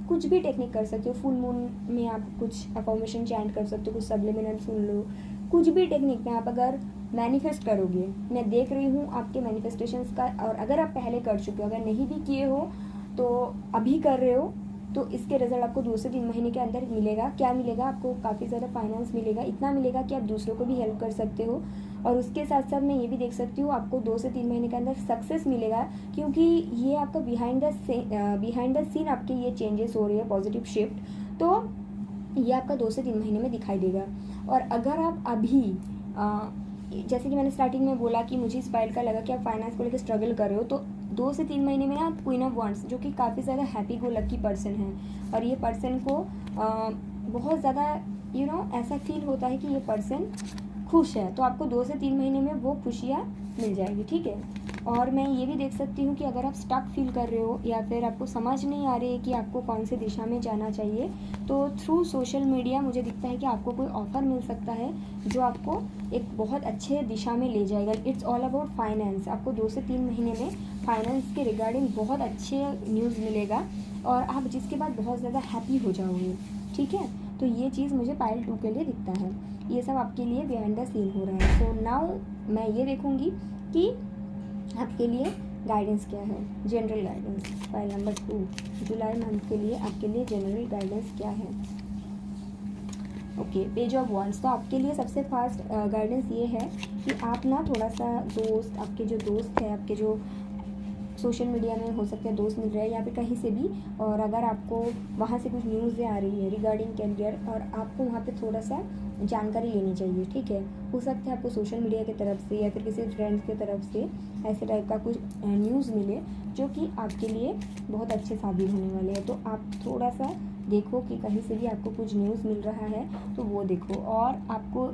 Speaker 1: कुछ भी टेक्निक कर सकते हो। फुल मून में आप कुछ अफर्मेशन चैंट कर सकते हो, कुछ सब्लिमिनल सुन लो, कुछ भी टेक्निक में आप अगर मैनिफेस्ट करोगे, मैं देख रही हूँ आपके मैनिफेस्टेशंस का। और अगर आप पहले कर चुके हो, अगर नहीं भी किए हो तो अभी कर रहे हो, तो इसके रिजल्ट आपको 2 से 3 महीने के अंदर मिलेगा। क्या मिलेगा आपको, काफ़ी ज़्यादा फाइनेंस मिलेगा, इतना मिलेगा कि आप दूसरों को भी हेल्प कर सकते हो। और उसके साथ साथ मैं ये भी देख सकती हूँ आपको 2 से 3 महीने के अंदर सक्सेस मिलेगा, क्योंकि ये आपका बिहाइंड द सीन आपके ये चेंजेस हो रही है, पॉजिटिव शिफ्ट, तो ये आपका 2 से 3 महीने में दिखाई देगा। और अगर आप अभी जैसे कि मैंने स्टार्टिंग में बोला कि मुझे इस फाइल का लगा कि आप फाइनेंस को लेकर स्ट्रगल कर रहे हो, तो 2 से 3 महीने में ना आप क्वीन ऑफ वांड्स, जो कि काफ़ी ज़्यादा हैप्पी गो लकी पर्सन है, और ये पर्सन को बहुत ज़्यादा ऐसा फील होता है कि ये पर्सन खुश है, तो आपको 2 से 3 महीने में वो खुशियाँ मिल जाएगी, ठीक है। और मैं ये भी देख सकती हूँ कि अगर आप स्टक फील कर रहे हो या फिर आपको समझ नहीं आ रही है कि आपको कौन सी दिशा में जाना चाहिए, तो थ्रू सोशल मीडिया मुझे दिखता है कि आपको कोई ऑफ़र मिल सकता है जो आपको एक बहुत अच्छे दिशा में ले जाएगा। It's all about finance. आपको 2 से 3 महीने में फाइनेंस के रिगार्डिंग बहुत अच्छे न्यूज़ मिलेगा और आप जिसके बाद बहुत ज़्यादा हैप्पी हो जाओगे, ठीक है। तो ये चीज़ मुझे पाइल 2 के लिए दिखता है। ये सब आपके लिए बिहाइंड द सीन हो रहा है। सो नाउ मैं ये देखूँगी कि आपके लिए गाइडेंस क्या है, जनरल गाइडेंस। फाइल नंबर 2, जुलाई मंथ के लिए आपके लिए जनरल गाइडेंस क्या है। Okay, page of wands. तो आपके लिए सबसे फास्ट गाइडेंस ये है कि आप ना थोड़ा सा दोस्त, आपके जो दोस्त है, आपके जो सोशल मीडिया में हो सकते हैं दोस्त मिल रहे हैं या फिर कहीं से भी, और अगर आपको वहाँ से कुछ न्यूज़ें आ रही है रिगार्डिंग कैरियर और आपको वहाँ पे थोड़ा सा जानकारी लेनी चाहिए, ठीक है। हो सकता है आपको सोशल मीडिया की तरफ से या फिर किसी फ्रेंड्स की तरफ से ऐसे टाइप का कुछ न्यूज़ मिले जो कि आपके लिए बहुत अच्छे साबित होने वाले हैं। तो आप थोड़ा सा देखो कि कहीं से भी आपको कुछ न्यूज़ मिल रहा है तो वो देखो। और आपको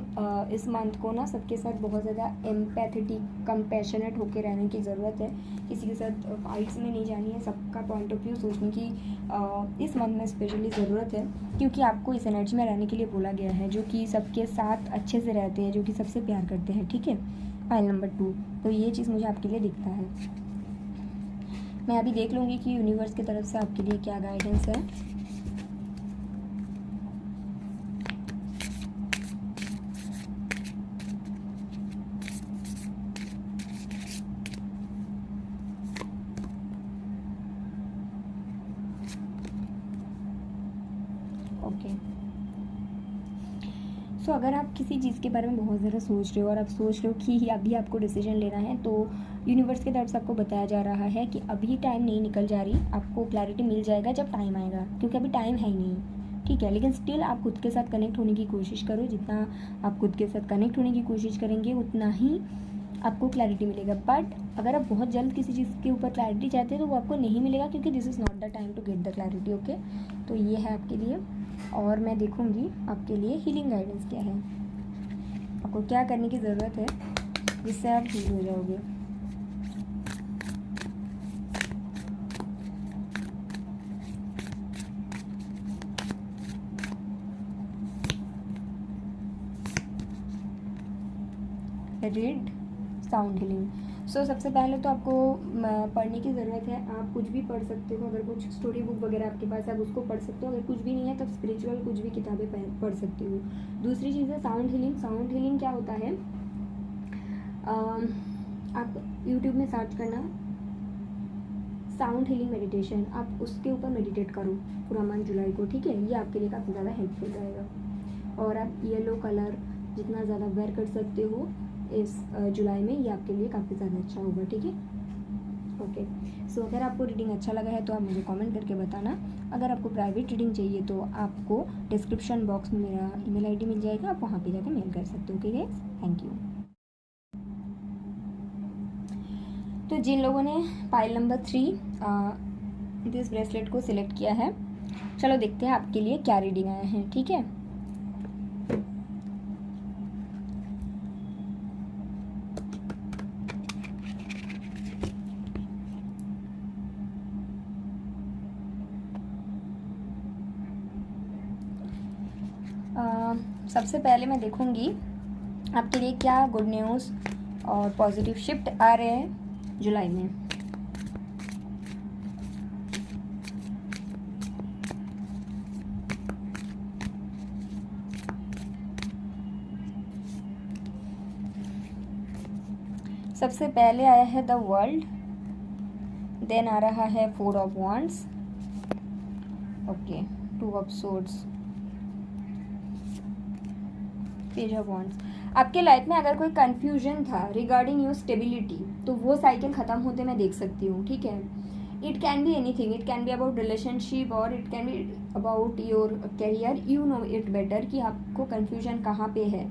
Speaker 1: इस मंथ को ना सबके साथ बहुत ज़्यादा एम्पैथेटिक, कंपैशनेट होकर रहने की ज़रूरत है। किसी के साथ फाइट्स में नहीं जानी है, सबका पॉइंट ऑफ व्यू सोचने की इस मंथ में स्पेशली ज़रूरत है, क्योंकि आपको इस एनर्जी में रहने के लिए बोला गया है, जो कि सबके साथ अच्छे से रहते हैं, जो कि सबसे प्यार करते हैं, ठीक है। फाइल नंबर 2, तो ये चीज़ मुझे आपके लिए दिखता है। मैं अभी देख लूँगी कि यूनिवर्स की तरफ से आपके लिए क्या गाइडेंस है। ओके, सो अगर आप किसी चीज़ के बारे में बहुत ज़्यादा सोच रहे हो और आप सोच रहे हो कि अभी आपको डिसीजन लेना है, तो यूनिवर्स की तरफ से आपको बताया जा रहा है कि अभी टाइम नहीं निकल जा रही, आपको क्लैरिटी मिल जाएगा जब टाइम आएगा, क्योंकि अभी टाइम है ही नहीं, ठीक है। लेकिन स्टिल आप खुद के साथ कनेक्ट होने की कोशिश करो। जितना आप खुद के साथ कनेक्ट होने की कोशिश करेंगे उतना ही आपको क्लैरिटी मिलेगा। बट अगर आप बहुत जल्द किसी चीज़ के ऊपर क्लैरिटी चाहते हैं तो वो आपको नहीं मिलेगा, क्योंकि this is not the time to get the clarity, okay. तो ये है आपके लिए। और मैं देखूँगी आपके लिए हीलिंग गाइडेंस क्या है, आपको क्या करने की ज़रूरत है जिससे आप हील हो जाओगे। Read sound healing. सो सबसे पहले तो आपको पढ़ने की ज़रूरत है। आप कुछ भी पढ़ सकते हो, अगर कुछ स्टोरी बुक वगैरह आपके पास है आप उसको पढ़ सकते हो। अगर कुछ भी नहीं है तब स्पिरिचुअल कुछ भी किताबें पढ़ सकते हो। दूसरी चीज़ है साउंड हीलिंग। साउंड हीलिंग क्या होता है, आप यूट्यूब में सर्च करना साउंड हीलिंग मेडिटेशन, आप उसके ऊपर मेडिटेट करो पूरा मंथ जुलाई को, ठीक है। ये आपके लिए काफ़ी ज़्यादा हेल्पफुल रहेगा। और आप येलो कलर जितना ज़्यादा वेयर कर सकते हो इस जुलाई में, ये आपके लिए काफ़ी ज़्यादा अच्छा होगा, ठीक है। ओके, सो अगर आपको रीडिंग अच्छा लगा है तो आप मुझे कमेंट करके बताना। अगर आपको प्राइवेट रीडिंग चाहिए तो आपको डिस्क्रिप्शन बॉक्स में मेरा ईमेल आईडी मिल जाएगा, आप वहाँ पे जाकर मेल कर सकते हो, ओके गाइस। Thank you. तो जिन लोगों ने पाइल नंबर 3 दिस ब्रेसलेट को सिलेक्ट किया है, चलो देखते हैं आपके लिए क्या रीडिंग आया है। ठीक है, सबसे पहले मैं देखूंगी आपके लिए क्या गुड न्यूज़ और पॉजिटिव शिफ्ट आ रहे हैं जुलाई में। सबसे पहले आया है द वर्ल्ड, देन आ रहा है 4 of wands, okay, 2 of swords, page of wands. आपके लाइफ में अगर कोई कंफ्यूजन था रिगार्डिंग योर स्टेबिलिटी, तो वो साइकिल ख़त्म होते मैं देख सकती हूँ। ठीक है, it can be anything, it can be about relationship और it can be about your career, you know it better कि आपको कंफ्यूजन कहाँ पे है,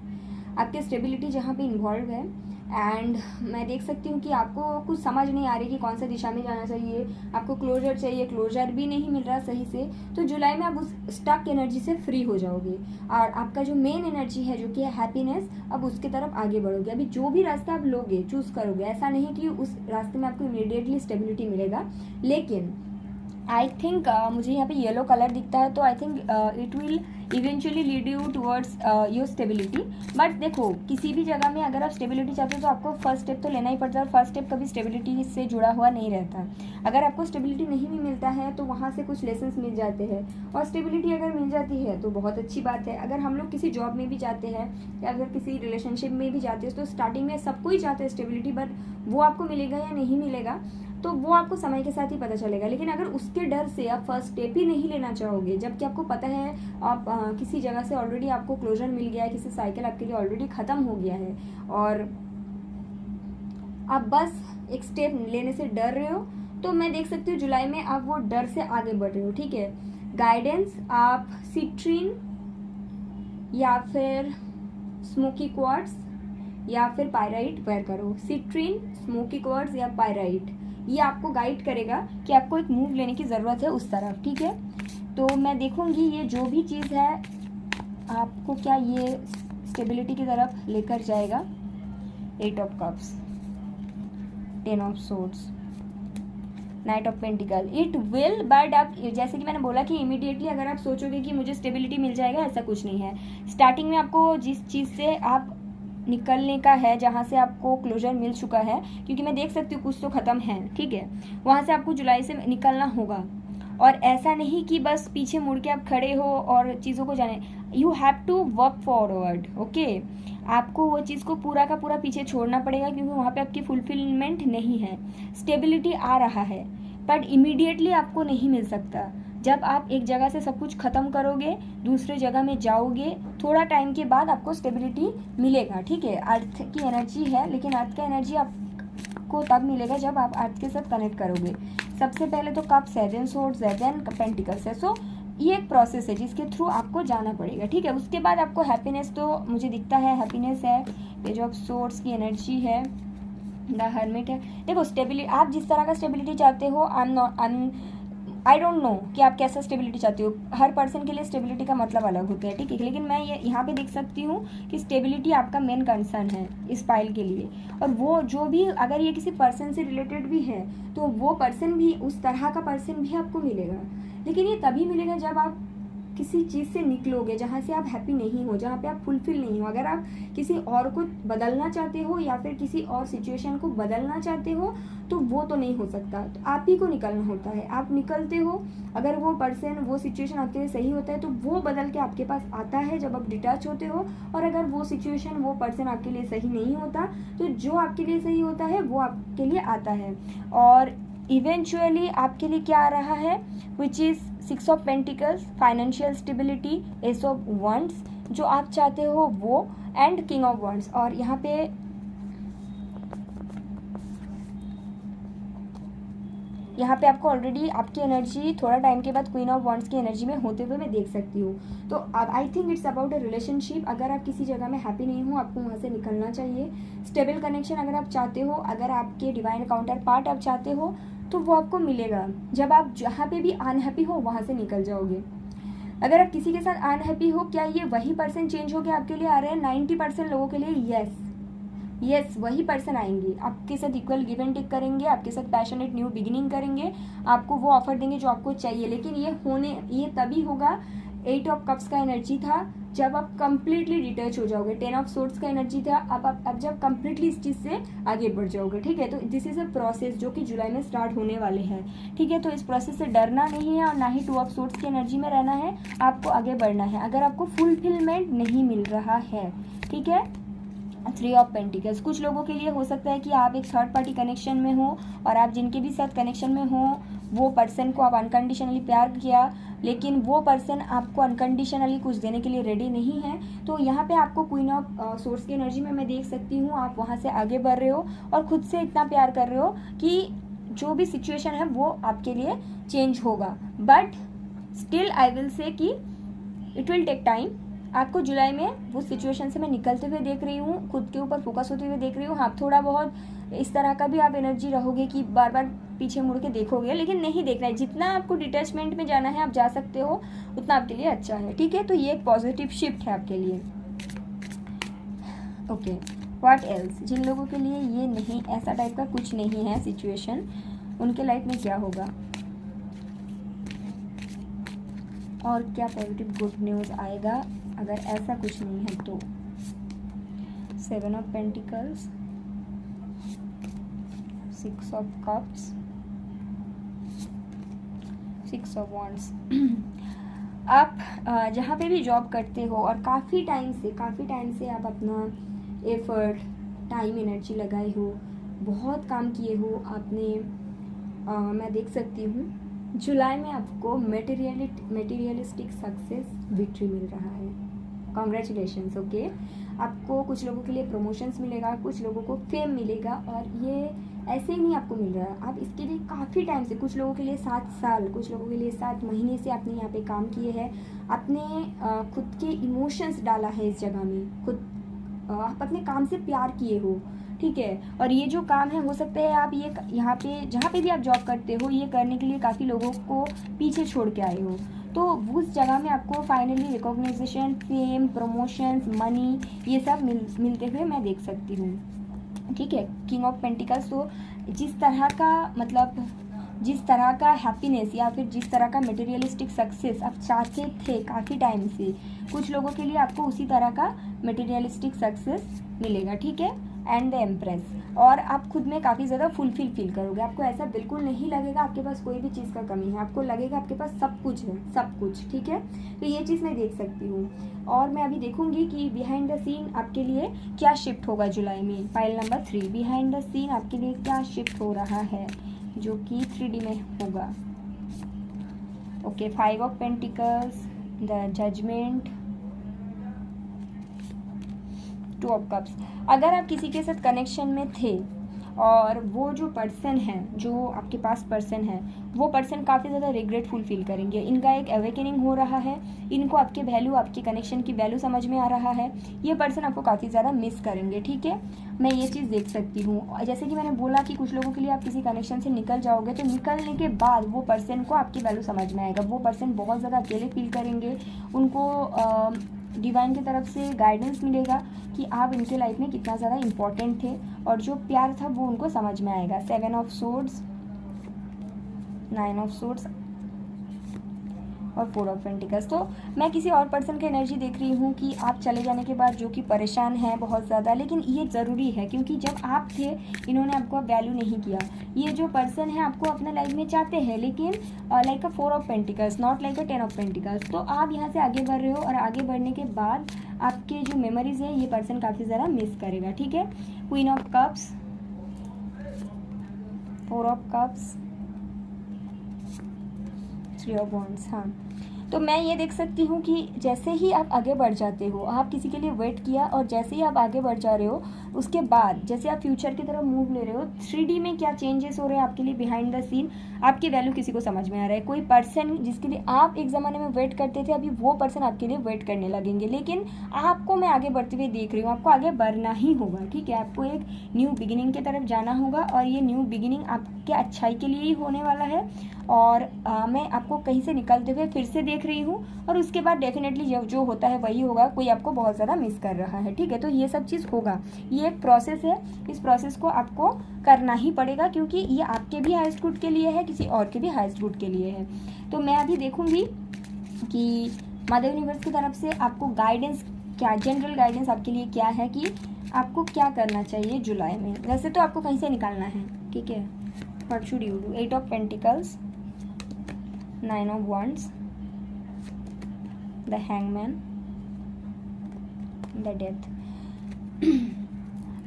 Speaker 1: आपके स्टेबिलिटी जहाँ पे इन्वॉल्व है। एंड मैं देख सकती हूँ कि आपको कुछ समझ नहीं आ रही कि कौन सा दिशा में जाना चाहिए, आपको क्लोजर चाहिए, क्लोजर भी नहीं मिल रहा सही से। तो जुलाई में आप उस स्टक एनर्जी से फ्री हो जाओगे और आपका जो मेन एनर्जी है जो कि है हैप्पीनेस, अब उसकी तरफ आगे बढ़ोगे। अभी जो भी रास्ता आप लोगे, चूज़ करोगे, ऐसा नहीं कि उस रास्ते में आपको इमीडिएटली स्टेबिलिटी मिलेगा, लेकिन आई थिंक मुझे यहाँ पे येलो कलर दिखता है, तो I think it will eventually lead you towards your stability. But देखो, किसी भी जगह में अगर आप स्टेबिलिटी चाहते हो तो आपको फर्स्ट स्टेप तो लेना ही पड़ता है, और फर्स्ट स्टेप कभी स्टेबिलिटी से जुड़ा हुआ नहीं रहता। अगर आपको स्टेबिलिटी नहीं भी मिलता है तो वहाँ से कुछ लेसन्स मिल जाते हैं, और स्टेबिलिटी अगर मिल जाती है तो बहुत अच्छी बात है। अगर हम लोग किसी जॉब में भी जाते हैं या अगर किसी रिलेशनशिप में भी जाते हैं तो स्टार्टिंग में सबको ही चाहते हैं स्टेबिलिटी, बट वो आपको मिलेगा या नहीं मिलेगा तो वो आपको समय के साथ ही पता चलेगा। लेकिन अगर उसके डर से आप फर्स्ट स्टेप ही नहीं लेना चाहोगे, जबकि आपको पता है आप किसी जगह से ऑलरेडी आपको क्लोजर मिल गया है, किसी साइकिल आपके लिए ऑलरेडी ख़त्म हो गया है, और आप बस एक स्टेप लेने से डर रहे हो, तो मैं देख सकती हूँ जुलाई में आप वो डर से आगे बढ़ रहे हो। ठीक है, गाइडेंस आप सिट्रीन या फिर स्मोकी क्वार्ट्स या फिर पायराइट वेयर करो। सिट्रीन, स्मोकी क्वार्ट्स या पायराइट, ये आपको गाइड करेगा कि आपको एक मूव लेने की ज़रूरत है उस तरफ। ठीक है, तो मैं देखूंगी ये जो भी चीज़ है आपको क्या ये स्टेबिलिटी की तरफ लेकर जाएगा। 8 of cups, 10 of swords, night of pentacle, it will, but आप जैसे कि मैंने बोला कि इमीडिएटली अगर आप सोचोगे कि मुझे स्टेबिलिटी मिल जाएगा, ऐसा कुछ नहीं है। स्टार्टिंग में आपको जिस चीज़ से आप निकलने का है, जहाँ से आपको क्लोजर मिल चुका है, क्योंकि मैं देख सकती हूँ कुछ तो ख़त्म है, ठीक है, वहाँ से आपको जुलाई से निकलना होगा। और ऐसा नहीं कि बस पीछे मुड़ के आप खड़े हो और चीज़ों को जाने, you have to work forward, okay. आपको वो चीज़ को पूरा का पूरा पीछे छोड़ना पड़ेगा, क्योंकि वहाँ पे आपकी फुलफिलमेंट नहीं है। स्टेबिलिटी आ रहा है बट इमीडिएटली आपको नहीं मिल सकता। जब आप एक जगह से सब कुछ ख़त्म करोगे, दूसरे जगह में जाओगे, थोड़ा टाइम के बाद आपको स्टेबिलिटी मिलेगा। ठीक है, अर्थ की एनर्जी है, लेकिन अर्थ का एनर्जी आपको तब मिलेगा जब आप अर्थ के साथ कनेक्ट करोगे। सबसे पहले तो कप्स है, देन सोर्ड्स है, देन पेंटिकल्स है। सो ये एक प्रोसेस है जिसके थ्रू आपको जाना पड़ेगा। ठीक है, उसके बाद आपको हैप्पीनेस तो मुझे दिखता है, हैप्पीनेस है, पेज ऑफ सोर्ड्स की एनर्जी है, द हर्मिट है। देखो, स्टेबिलिटी आप जिस तरह का स्टेबिलिटी चाहते हो, आई डोंट नो कि आप कैसा स्टेबिलिटी चाहते हो। हर पर्सन के लिए स्टेबिलिटी का मतलब अलग होता है, ठीक है, लेकिन मैं ये यहाँ पे देख सकती हूँ कि स्टेबिलिटी आपका मेन कंसर्न है इस फाइल के लिए। और वो जो भी, अगर ये किसी पर्सन से रिलेटेड भी है तो वो पर्सन भी, उस तरह का पर्सन भी आपको मिलेगा, लेकिन ये तभी मिलेगा जब आप किसी चीज़ से निकलोगे जहाँ से आप हैप्पी नहीं हो, जहाँ पे आप फुलफिल नहीं हो। अगर आप किसी और को बदलना चाहते हो या फिर किसी और सिचुएशन को बदलना चाहते हो तो वो तो नहीं हो सकता, तो आप ही को निकलना होता है। आप निकलते हो, अगर वो पर्सन, वो सिचुएशन आपके लिए सही होता है तो वो बदल के आपके पास आता है जब आप डिटैच होते हो, और अगर वो सिचुएशन, वो पर्सन आपके लिए सही नहीं होता तो जो आपके लिए सही होता है वो आपके लिए आता है। और इवेंचुअली आपके लिए क्या आ रहा है, which is 6 of pentacles, financial stability, S of wands, जो आप चाहते हो वो, एंड किंग ऑफ वंड्स। और यहाँ पे यहाँ पे आपको ऑलरेडी आपकी एनर्जी थोड़ा टाइम के बाद क्वीन ऑफ वॉन्ड्स की एनर्जी में होते हुए मैं देख सकती हूँ। तो I think it's about a relationship. अगर आप किसी जगह में हैप्पी नहीं हो, आपको वहाँ से निकलना चाहिए। स्टेबल कनेक्शन अगर आप चाहते हो, अगर आपके डिवाइन काउंटर पार्ट आप चाहते हो, तो वो आपको मिलेगा। जब आप जहाँ पे भी अनहैप्पी हो वहाँ से निकल जाओगे। अगर आप किसी के साथ अनहैप्पी हो, क्या ये वही पर्सन चेंज होकर आपके लिए आ रहे हैं? 90% लोगों के लिए यस वही पर्सन आएंगे, आपके साथ इक्वल गिव एंड टेक करेंगे, आपके साथ पैशनेट न्यू बिगिनिंग करेंगे, आपको वो ऑफर देंगे जो आपको चाहिए। लेकिन ये तभी होगा, 8 ऑफ कप्स का एनर्जी था, जब आप कंप्लीटली डिटैच हो जाओगे। 10 ऑफ सोर्ड्स का एनर्जी था, अब जब कंप्लीटली इस चीज़ से आगे बढ़ जाओगे। ठीक है, तो दिस इज अ प्रोसेस जो कि जुलाई में स्टार्ट होने वाले हैं। ठीक है, तो इस प्रोसेस से डरना नहीं है और ना ही 2 ऑफ सोर्ड्स की एनर्जी में रहना है, आपको आगे बढ़ना है। अगर आपको फुलफिलमेंट नहीं मिल रहा है, ठीक है, 3 ऑफ पेंटिकल्स, कुछ लोगों के लिए हो सकता है कि आप एक थर्ड पार्टी कनेक्शन में हो और आप जिनके भी साथ कनेक्शन में हो, वो पर्सन को आप अनकंडीशनली प्यार किया, लेकिन वो पर्सन आपको अनकंडीशनली कुछ देने के लिए रेडी नहीं है। तो यहाँ पे आपको क्वीन ऑफ सोर्स की एनर्जी में मैं देख सकती हूँ, आप वहाँ से आगे बढ़ रहे हो और खुद से इतना प्यार कर रहे हो कि जो भी सिचुएशन है वो आपके लिए चेंज होगा। But still I will say कि इट विल टेक टाइम। आपको जुलाई में वो सिचुएशन से मैं निकलते हुए देख रही हूँ, खुद के ऊपर फोकस होते हुए देख रही हूँ। हाँ, थोड़ा बहुत इस तरह का भी आप एनर्जी रहोगे कि बार बार पीछे मुड़ के देखोगे, लेकिन नहीं देखना है। जितना आपको डिटैचमेंट में जाना है आप जा सकते हो, उतना आपके लिए अच्छा है। ठीक है, तो ये एक पॉजिटिव शिफ्ट है आपके लिए। Okay, what else? जिन लोगों के लिए ये नहीं, ऐसा टाइप का कुछ नहीं है सिचुएशन, उनके लाइफ में क्या होगा और क्या पॉजिटिव गुड न्यूज़ आएगा अगर ऐसा कुछ नहीं है तो? 7 of pentacles, 6 of cups, 6 of wands. आप जहाँ पे भी जॉब करते हो और काफ़ी टाइम से आप अपना एफर्ट, टाइम, एनर्जी लगाए हो, बहुत काम किए हो आपने, मैं देख सकती हूँ जुलाई में आपको मटेरियलिस्टिक सक्सेस, विक्ट्री मिल रहा है। कॉन्ग्रेचुलेशंस। ओके, आपको कुछ लोगों के लिए प्रमोशंस मिलेगा, कुछ लोगों को फेम मिलेगा, और ये ऐसे ही नहीं आपको मिल रहा है, आप इसके लिए काफ़ी टाइम से, कुछ लोगों के लिए 7 साल, कुछ लोगों के लिए 7 महीने से आपने यहाँ पे काम किए हैं। आपने खुद के इमोशंस डाला है इस जगह में, आप अपने काम से प्यार किए हो। ठीक है, और ये जो काम है, हो सकता है आप ये यहाँ पे जहाँ पे भी आप जॉब करते हो, ये करने के लिए काफ़ी लोगों को पीछे छोड़ के आए हो, तो उस जगह में आपको finally recognition, fame, promotions, money, ये सब मिलते हुए मैं देख सकती हूँ। ठीक है, किंग ऑफ पेंटिकल्स। तो जिस तरह का हैप्पीनेस या फिर जिस तरह का मटेरियलिस्टिक सक्सेस आप चाहते थे काफ़ी टाइम से, कुछ लोगों के लिए आपको उसी तरह का मटेरियलिस्टिक सक्सेस मिलेगा। ठीक है, एंड द एम्प्रेस, और आप खुद में काफ़ी ज़्यादा फुलफिल फील करोगे। आपको ऐसा बिल्कुल नहीं लगेगा आपके पास कोई भी चीज़ का कमी है, आपको लगेगा आपके पास सब कुछ है, सब कुछ। ठीक है, तो ये चीज़ मैं देख सकती हूँ, और मैं अभी देखूंगी कि बिहाइंड द सीन आपके लिए क्या शिफ्ट होगा जुलाई में। Pile number 3, behind the scene आपके लिए क्या शिफ्ट हो रहा है जो कि 3D में होगा। Okay, 5 of pentacles, the judgement, 2 of cups. अगर आप किसी के साथ कनेक्शन में थे और वो जो पर्सन है, जो आपके पास पर्सन है, वो पर्सन काफ़ी ज़्यादा रिग्रेटफुल फील करेंगे। इनका एक अवेकनिंग हो रहा है, इनको आपके वैल्यू, आपके कनेक्शन की वैल्यू समझ में आ रहा है। ये पर्सन आपको काफ़ी ज़्यादा मिस करेंगे। ठीक है, मैं ये चीज़ देख सकती हूँ। जैसे कि मैंने बोला कि कुछ लोगों के लिए आप किसी कनेक्शन से निकल जाओगे, तो निकलने के बाद वो पर्सन को आपकी वैल्यू समझ में आएगा। वो पर्सन बहुत ज़्यादा अकेले फील करेंगे, उनको डिवाइन की तरफ से गाइडेंस मिलेगा कि आप इनके लाइफ में कितना ज़्यादा इम्पोर्टेंट थे, और जो प्यार था वो उनको समझ में आएगा। 7 ऑफ सोर्ड्स, 9 ऑफ सोर्ड्स और 4 ऑफ पेंटिकल्स। तो मैं किसी और पर्सन की एनर्जी देख रही हूँ कि आप चले जाने के बाद जो कि परेशान है बहुत ज़्यादा, लेकिन ये ज़रूरी है क्योंकि जब आप थे इन्होंने आपको वैल्यू नहीं किया। ये जो पर्सन है आपको अपने लाइफ में चाहते हैं, लेकिन like a 4 of pentacles, not like a 10 of pentacles. तो आप यहाँ से आगे बढ़ रहे हो, और आगे बढ़ने के बाद आपके जो मेमोरीज है ये पर्सन काफ़ी ज़्यादा मिस करेगा। ठीक है, queen of cups, 4 of cups, 3 of wands. हाँ, तो मैं ये देख सकती हूँ कि जैसे ही आप आगे बढ़ जाते हो, आप किसी के लिए वेट किया और जैसे ही आप आगे बढ़ जा रहे हो, उसके बाद जैसे आप फ्यूचर की तरफ मूव ले रहे हो, 3D में क्या चेंजेस हो रहे हैं आपके लिए बिहाइंड द सीन, आपकी वैल्यू किसी को समझ में आ रहा है। कोई पर्सन जिसके लिए आप एक ज़माने में वेट करते थे, अभी वो पर्सन आपके लिए वेट करने लगेंगे। लेकिन आपको मैं आगे बढ़ते हुए देख रही हूँ, आपको आगे बढ़ना ही होगा, ठीक है। आपको एक न्यू बिगिनिंग की तरफ जाना होगा और ये न्यू बिगिनिंग आपके अच्छाई के लिए ही होने वाला है। और मैं आपको कहीं से निकलते हुए फिर से देख रही हूँ, और उसके बाद डेफिनेटली जब जो होता है वही होगा, कोई आपको बहुत ज़्यादा मिस कर रहा है, ठीक है। तो ये सब चीज़ होगा, ये एक प्रोसेस है, इस प्रोसेस को आपको करना ही पड़ेगा, क्योंकि ये आपके भी हाईएस्ट गुड के लिए है, किसी और के भी हाईएस्ट गुड के लिए है। तो मैं अभी देखूँगी कि मदर यूनिवर्स की तरफ से आपको गाइडेंस क्या, जनरल गाइडेंस आपके लिए क्या है कि आपको क्या करना चाहिए जुलाई में। वैसे तो आपको कहीं से निकालना है, ठीक है। What should you do? 8 of pentacles, 9 of wands, the hangman, the death.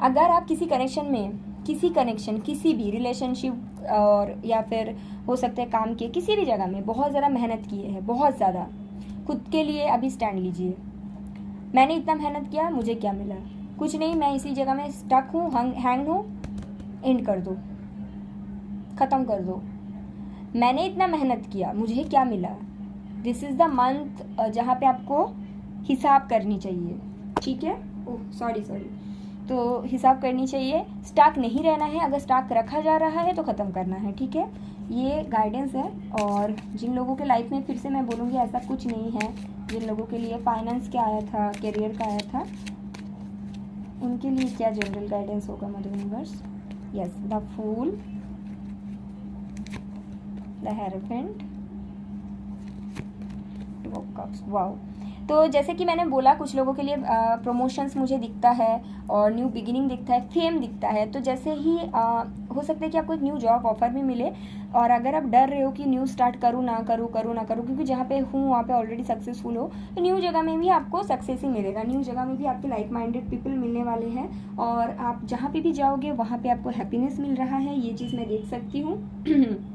Speaker 1: अगर आप किसी कनेक्शन किसी भी रिलेशनशिप और या फिर हो सकता है काम के किसी भी जगह में बहुत ज़्यादा मेहनत किए हैं, बहुत ज़्यादा खुद के लिए, अभी स्टैंड लीजिए। मैंने इतना मेहनत किया, मुझे क्या मिला? कुछ नहीं, मैं इसी जगह में स्टक हूँ, हैंग हूँ। एंड कर दो, ख़त्म कर दो। मैंने इतना मेहनत किया, मुझे क्या मिला? दिस इज़ द मंथ जहाँ पे आपको हिसाब करनी चाहिए, ठीक है। ओह सॉरी, तो हिसाब करनी चाहिए, स्टॉक नहीं रहना है। अगर स्टॉक रखा जा रहा है तो ख़त्म करना है, ठीक है। ये गाइडेंस है। और जिन लोगों के लाइफ में, फिर से मैं बोलूँगी, ऐसा कुछ नहीं है, जिन लोगों के लिए फाइनेंस का आया था, करियर का आया था, उनके लिए क्या जनरल गाइडेंस होगा mother universe? Yes, the fool, the hierophant, two of cups. Wow. तो जैसे कि मैंने बोला, कुछ लोगों के लिए प्रमोशंस मुझे दिखता है और न्यू बिगिनिंग दिखता है, फेम दिखता है। तो जैसे ही हो सकता है कि आपको एक न्यू जॉब ऑफर भी मिले, और अगर आप डर रहे हो कि न्यू स्टार्ट करूँ ना करूँ, क्योंकि जहाँ पे हूँ वहाँ पे ऑलरेडी सक्सेसफुल हो, तो न्यू जगह में भी आपको सक्सेस ही मिलेगा। न्यू जगह में भी आपके लाइक माइंडेड पीपल मिलने वाले हैं, और आप जहाँ पे भी जाओगे वहाँ पे आपको हैप्पीनेस मिल रहा है, ये चीज़ मैं देख सकती हूँ।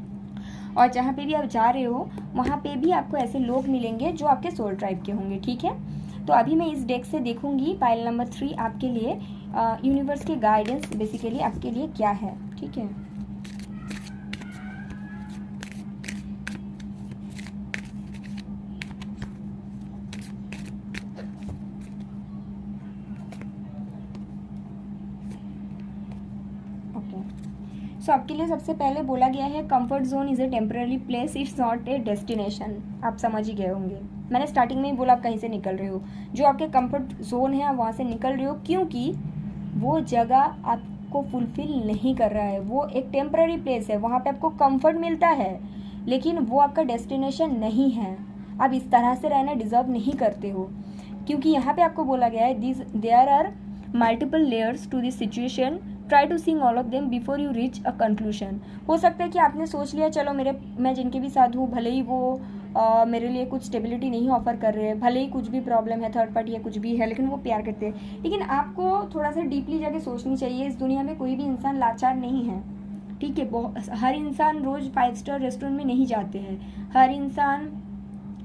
Speaker 1: और जहाँ पे भी आप जा रहे हो वहाँ पे भी आपको ऐसे लोग मिलेंगे जो आपके सोल ट्राइब के होंगे, ठीक है। तो अभी मैं इस डेक से देखूंगी पाइल नंबर 3 आपके लिए यूनिवर्स के गाइडेंस बेसिकली आपके लिए क्या है, ठीक है। सो आपके लिए सबसे पहले बोला गया है, comfort zone is a temporary place, it's not a destination. आप समझ ही गए होंगे, मैंने स्टार्टिंग में ही बोला आप कहीं से निकल रहे हो। जो आपके कंफर्ट जोन है आप वहाँ से निकल रहे हो, क्योंकि वो जगह आपको फुलफिल नहीं कर रहा है। वो एक टेम्पररी प्लेस है, वहाँ पे आपको कंफर्ट मिलता है, लेकिन वो आपका डेस्टिनेशन नहीं है। आप इस तरह से रहना डिज़र्व नहीं करते हो, क्योंकि यहाँ पे आपको बोला गया है there are multiple layers to this situation, try to seeing all of them before you reach a conclusion. हो सकता है कि आपने सोच लिया, चलो मैं जिनके भी साथ हूँ, भले ही वो मेरे लिए कुछ स्टेबिलिटी नहीं ऑफर कर रहे हैं, भले ही कुछ भी प्रॉब्लम है, थर्ड पार्टी या कुछ भी है, लेकिन वो प्यार करते हैं। लेकिन आपको थोड़ा सा डीपली जाके सोचनी चाहिए, इस दुनिया में कोई भी इंसान लाचार नहीं है, ठीक है। हर इंसान रोज़ 5 स्टार रेस्टोरेंट में नहीं जाते हैं। हर इंसान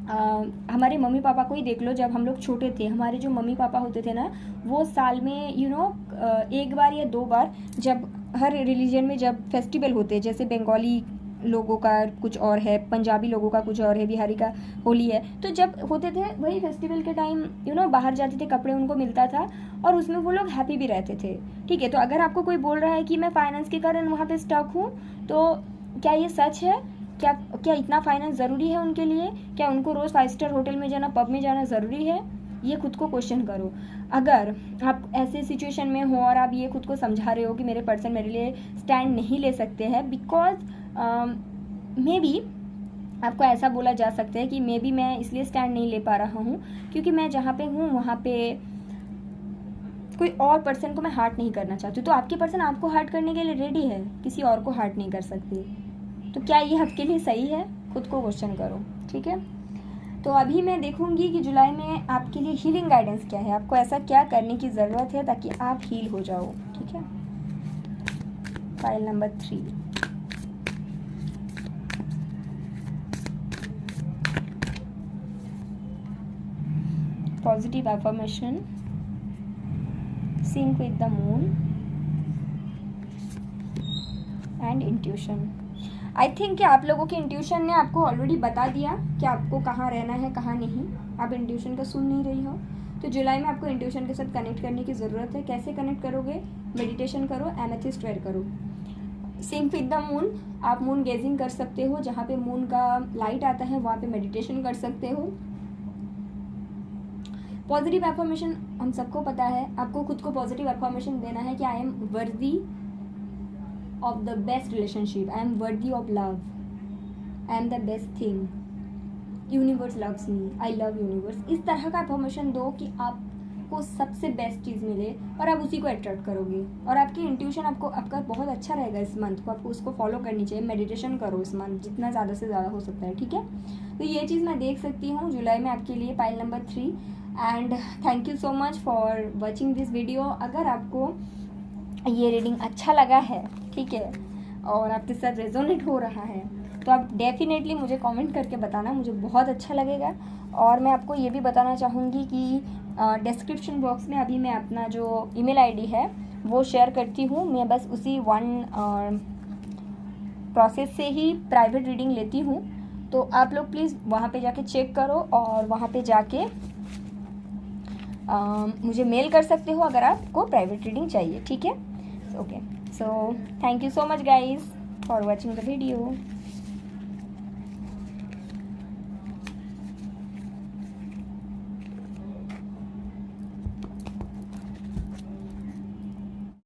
Speaker 1: हमारे मम्मी पापा को ही देख लो, जब हम लोग छोटे थे, हमारे जो मम्मी पापा होते थे ना, वो साल में एक बार या 2 बार, जब हर रिलीजन में जब फेस्टिवल होते हैं, जैसे बंगाली लोगों का कुछ और है, पंजाबी लोगों का कुछ और है, बिहारी का होली है, तो जब होते थे वही फेस्टिवल के टाइम बाहर जाते थे, कपड़े उनको मिलता था और उसमें वो लोग हैप्पी भी रहते थे, ठीक है। तो अगर आपको कोई बोल रहा है कि मैं फाइनेंस के कारण वहाँ पे स्टक हूँ, तो क्या ये सच है? क्या इतना फाइनेंस ज़रूरी है उनके लिए? क्या उनको रोज़ 5 स्टार होटल में जाना, पब में जाना ज़रूरी है? ये खुद को क्वेश्चन करो। अगर आप ऐसे सिचुएशन में हो और आप ये खुद को समझा रहे हो कि मेरे पर्सन मेरे लिए स्टैंड नहीं ले सकते हैं, बिकॉज मे बी आपको ऐसा बोला जा सकता है कि मे बी मैं इसलिए स्टैंड नहीं ले पा रहा हूँ क्योंकि मैं जहाँ पे हूँ वहाँ पे कोई और पर्सन को मैं हार्ट नहीं करना चाहती। तो आपके पर्सन आपको हार्ट करने के लिए रेडी है, किसी और को हार्ट नहीं कर सकती। तो क्या ये आपके लिए सही है? खुद को क्वेश्चन करो, ठीक है। तो अभी मैं देखूंगी कि जुलाई में आपके लिए हीलिंग गाइडेंस क्या है, आपको ऐसा क्या करने की ज़रूरत है ताकि आप हील हो जाओ, ठीक है। File number 3, positive affirmation, sink with the moon and intuition. I think कि आप लोगों की इंट्यूशन ने आपको ऑलरेडी बता दिया कि आपको कहाँ रहना है कहाँ नहीं। आप इंट्यूशन का सुन नहीं रही हो, तो जुलाई में आपको इंट्यूशन के साथ कनेक्ट करने की ज़रूरत है। कैसे कनेक्ट करोगे? मेडिटेशन करो, एमेथिस्ट वेयर करो, सिंक विद द मून। आप मून गेजिंग कर सकते हो, जहाँ पे मून का लाइट आता है वहाँ पे मेडिटेशन कर सकते हो। पॉजिटिव अफर्मेशन हम सबको पता है, आपको खुद को पॉजिटिव अफर्मेशन देना है कि I am worthy of the best relationship, I am worthy of love, I am the best thing, universe loves me, I love universe. इस तरह का अफर्मेशन दो कि आपको सबसे बेस्ट चीज़ मिले और आप उसी को अट्रैक्ट करोगे। और आपकी इंट्यूशन आपका बहुत अच्छा रहेगा इस मंथ को, आपको उसको फॉलो करनी चाहिए। मेडिटेशन करो इस मंथ जितना ज़्यादा से ज़्यादा हो सकता है, ठीक है। तो ये चीज़ मैं देख सकती हूँ जुलाई में आपके लिए, pile number 3। And thank you so much for watching this video. अगर आपको ये रीडिंग अच्छा लगा है, ठीक है, और आपके साथ रेजोनेट हो रहा है, तो आप डेफिनेटली मुझे कमेंट करके बताना, मुझे बहुत अच्छा लगेगा। और मैं आपको ये भी बताना चाहूँगी कि डिस्क्रिप्शन बॉक्स में अभी मैं अपना जो ईमेल आईडी है वो शेयर करती हूँ। मैं बस उसी वन प्रोसेस से ही प्राइवेट रीडिंग लेती हूँ, तो आप लोग प्लीज़ वहाँ पे जाके चेक करो और वहाँ पे जाके मुझे मेल कर सकते हो अगर आपको प्राइवेट रीडिंग चाहिए, ठीक है। Okay, so thank you so much guys for watching the video.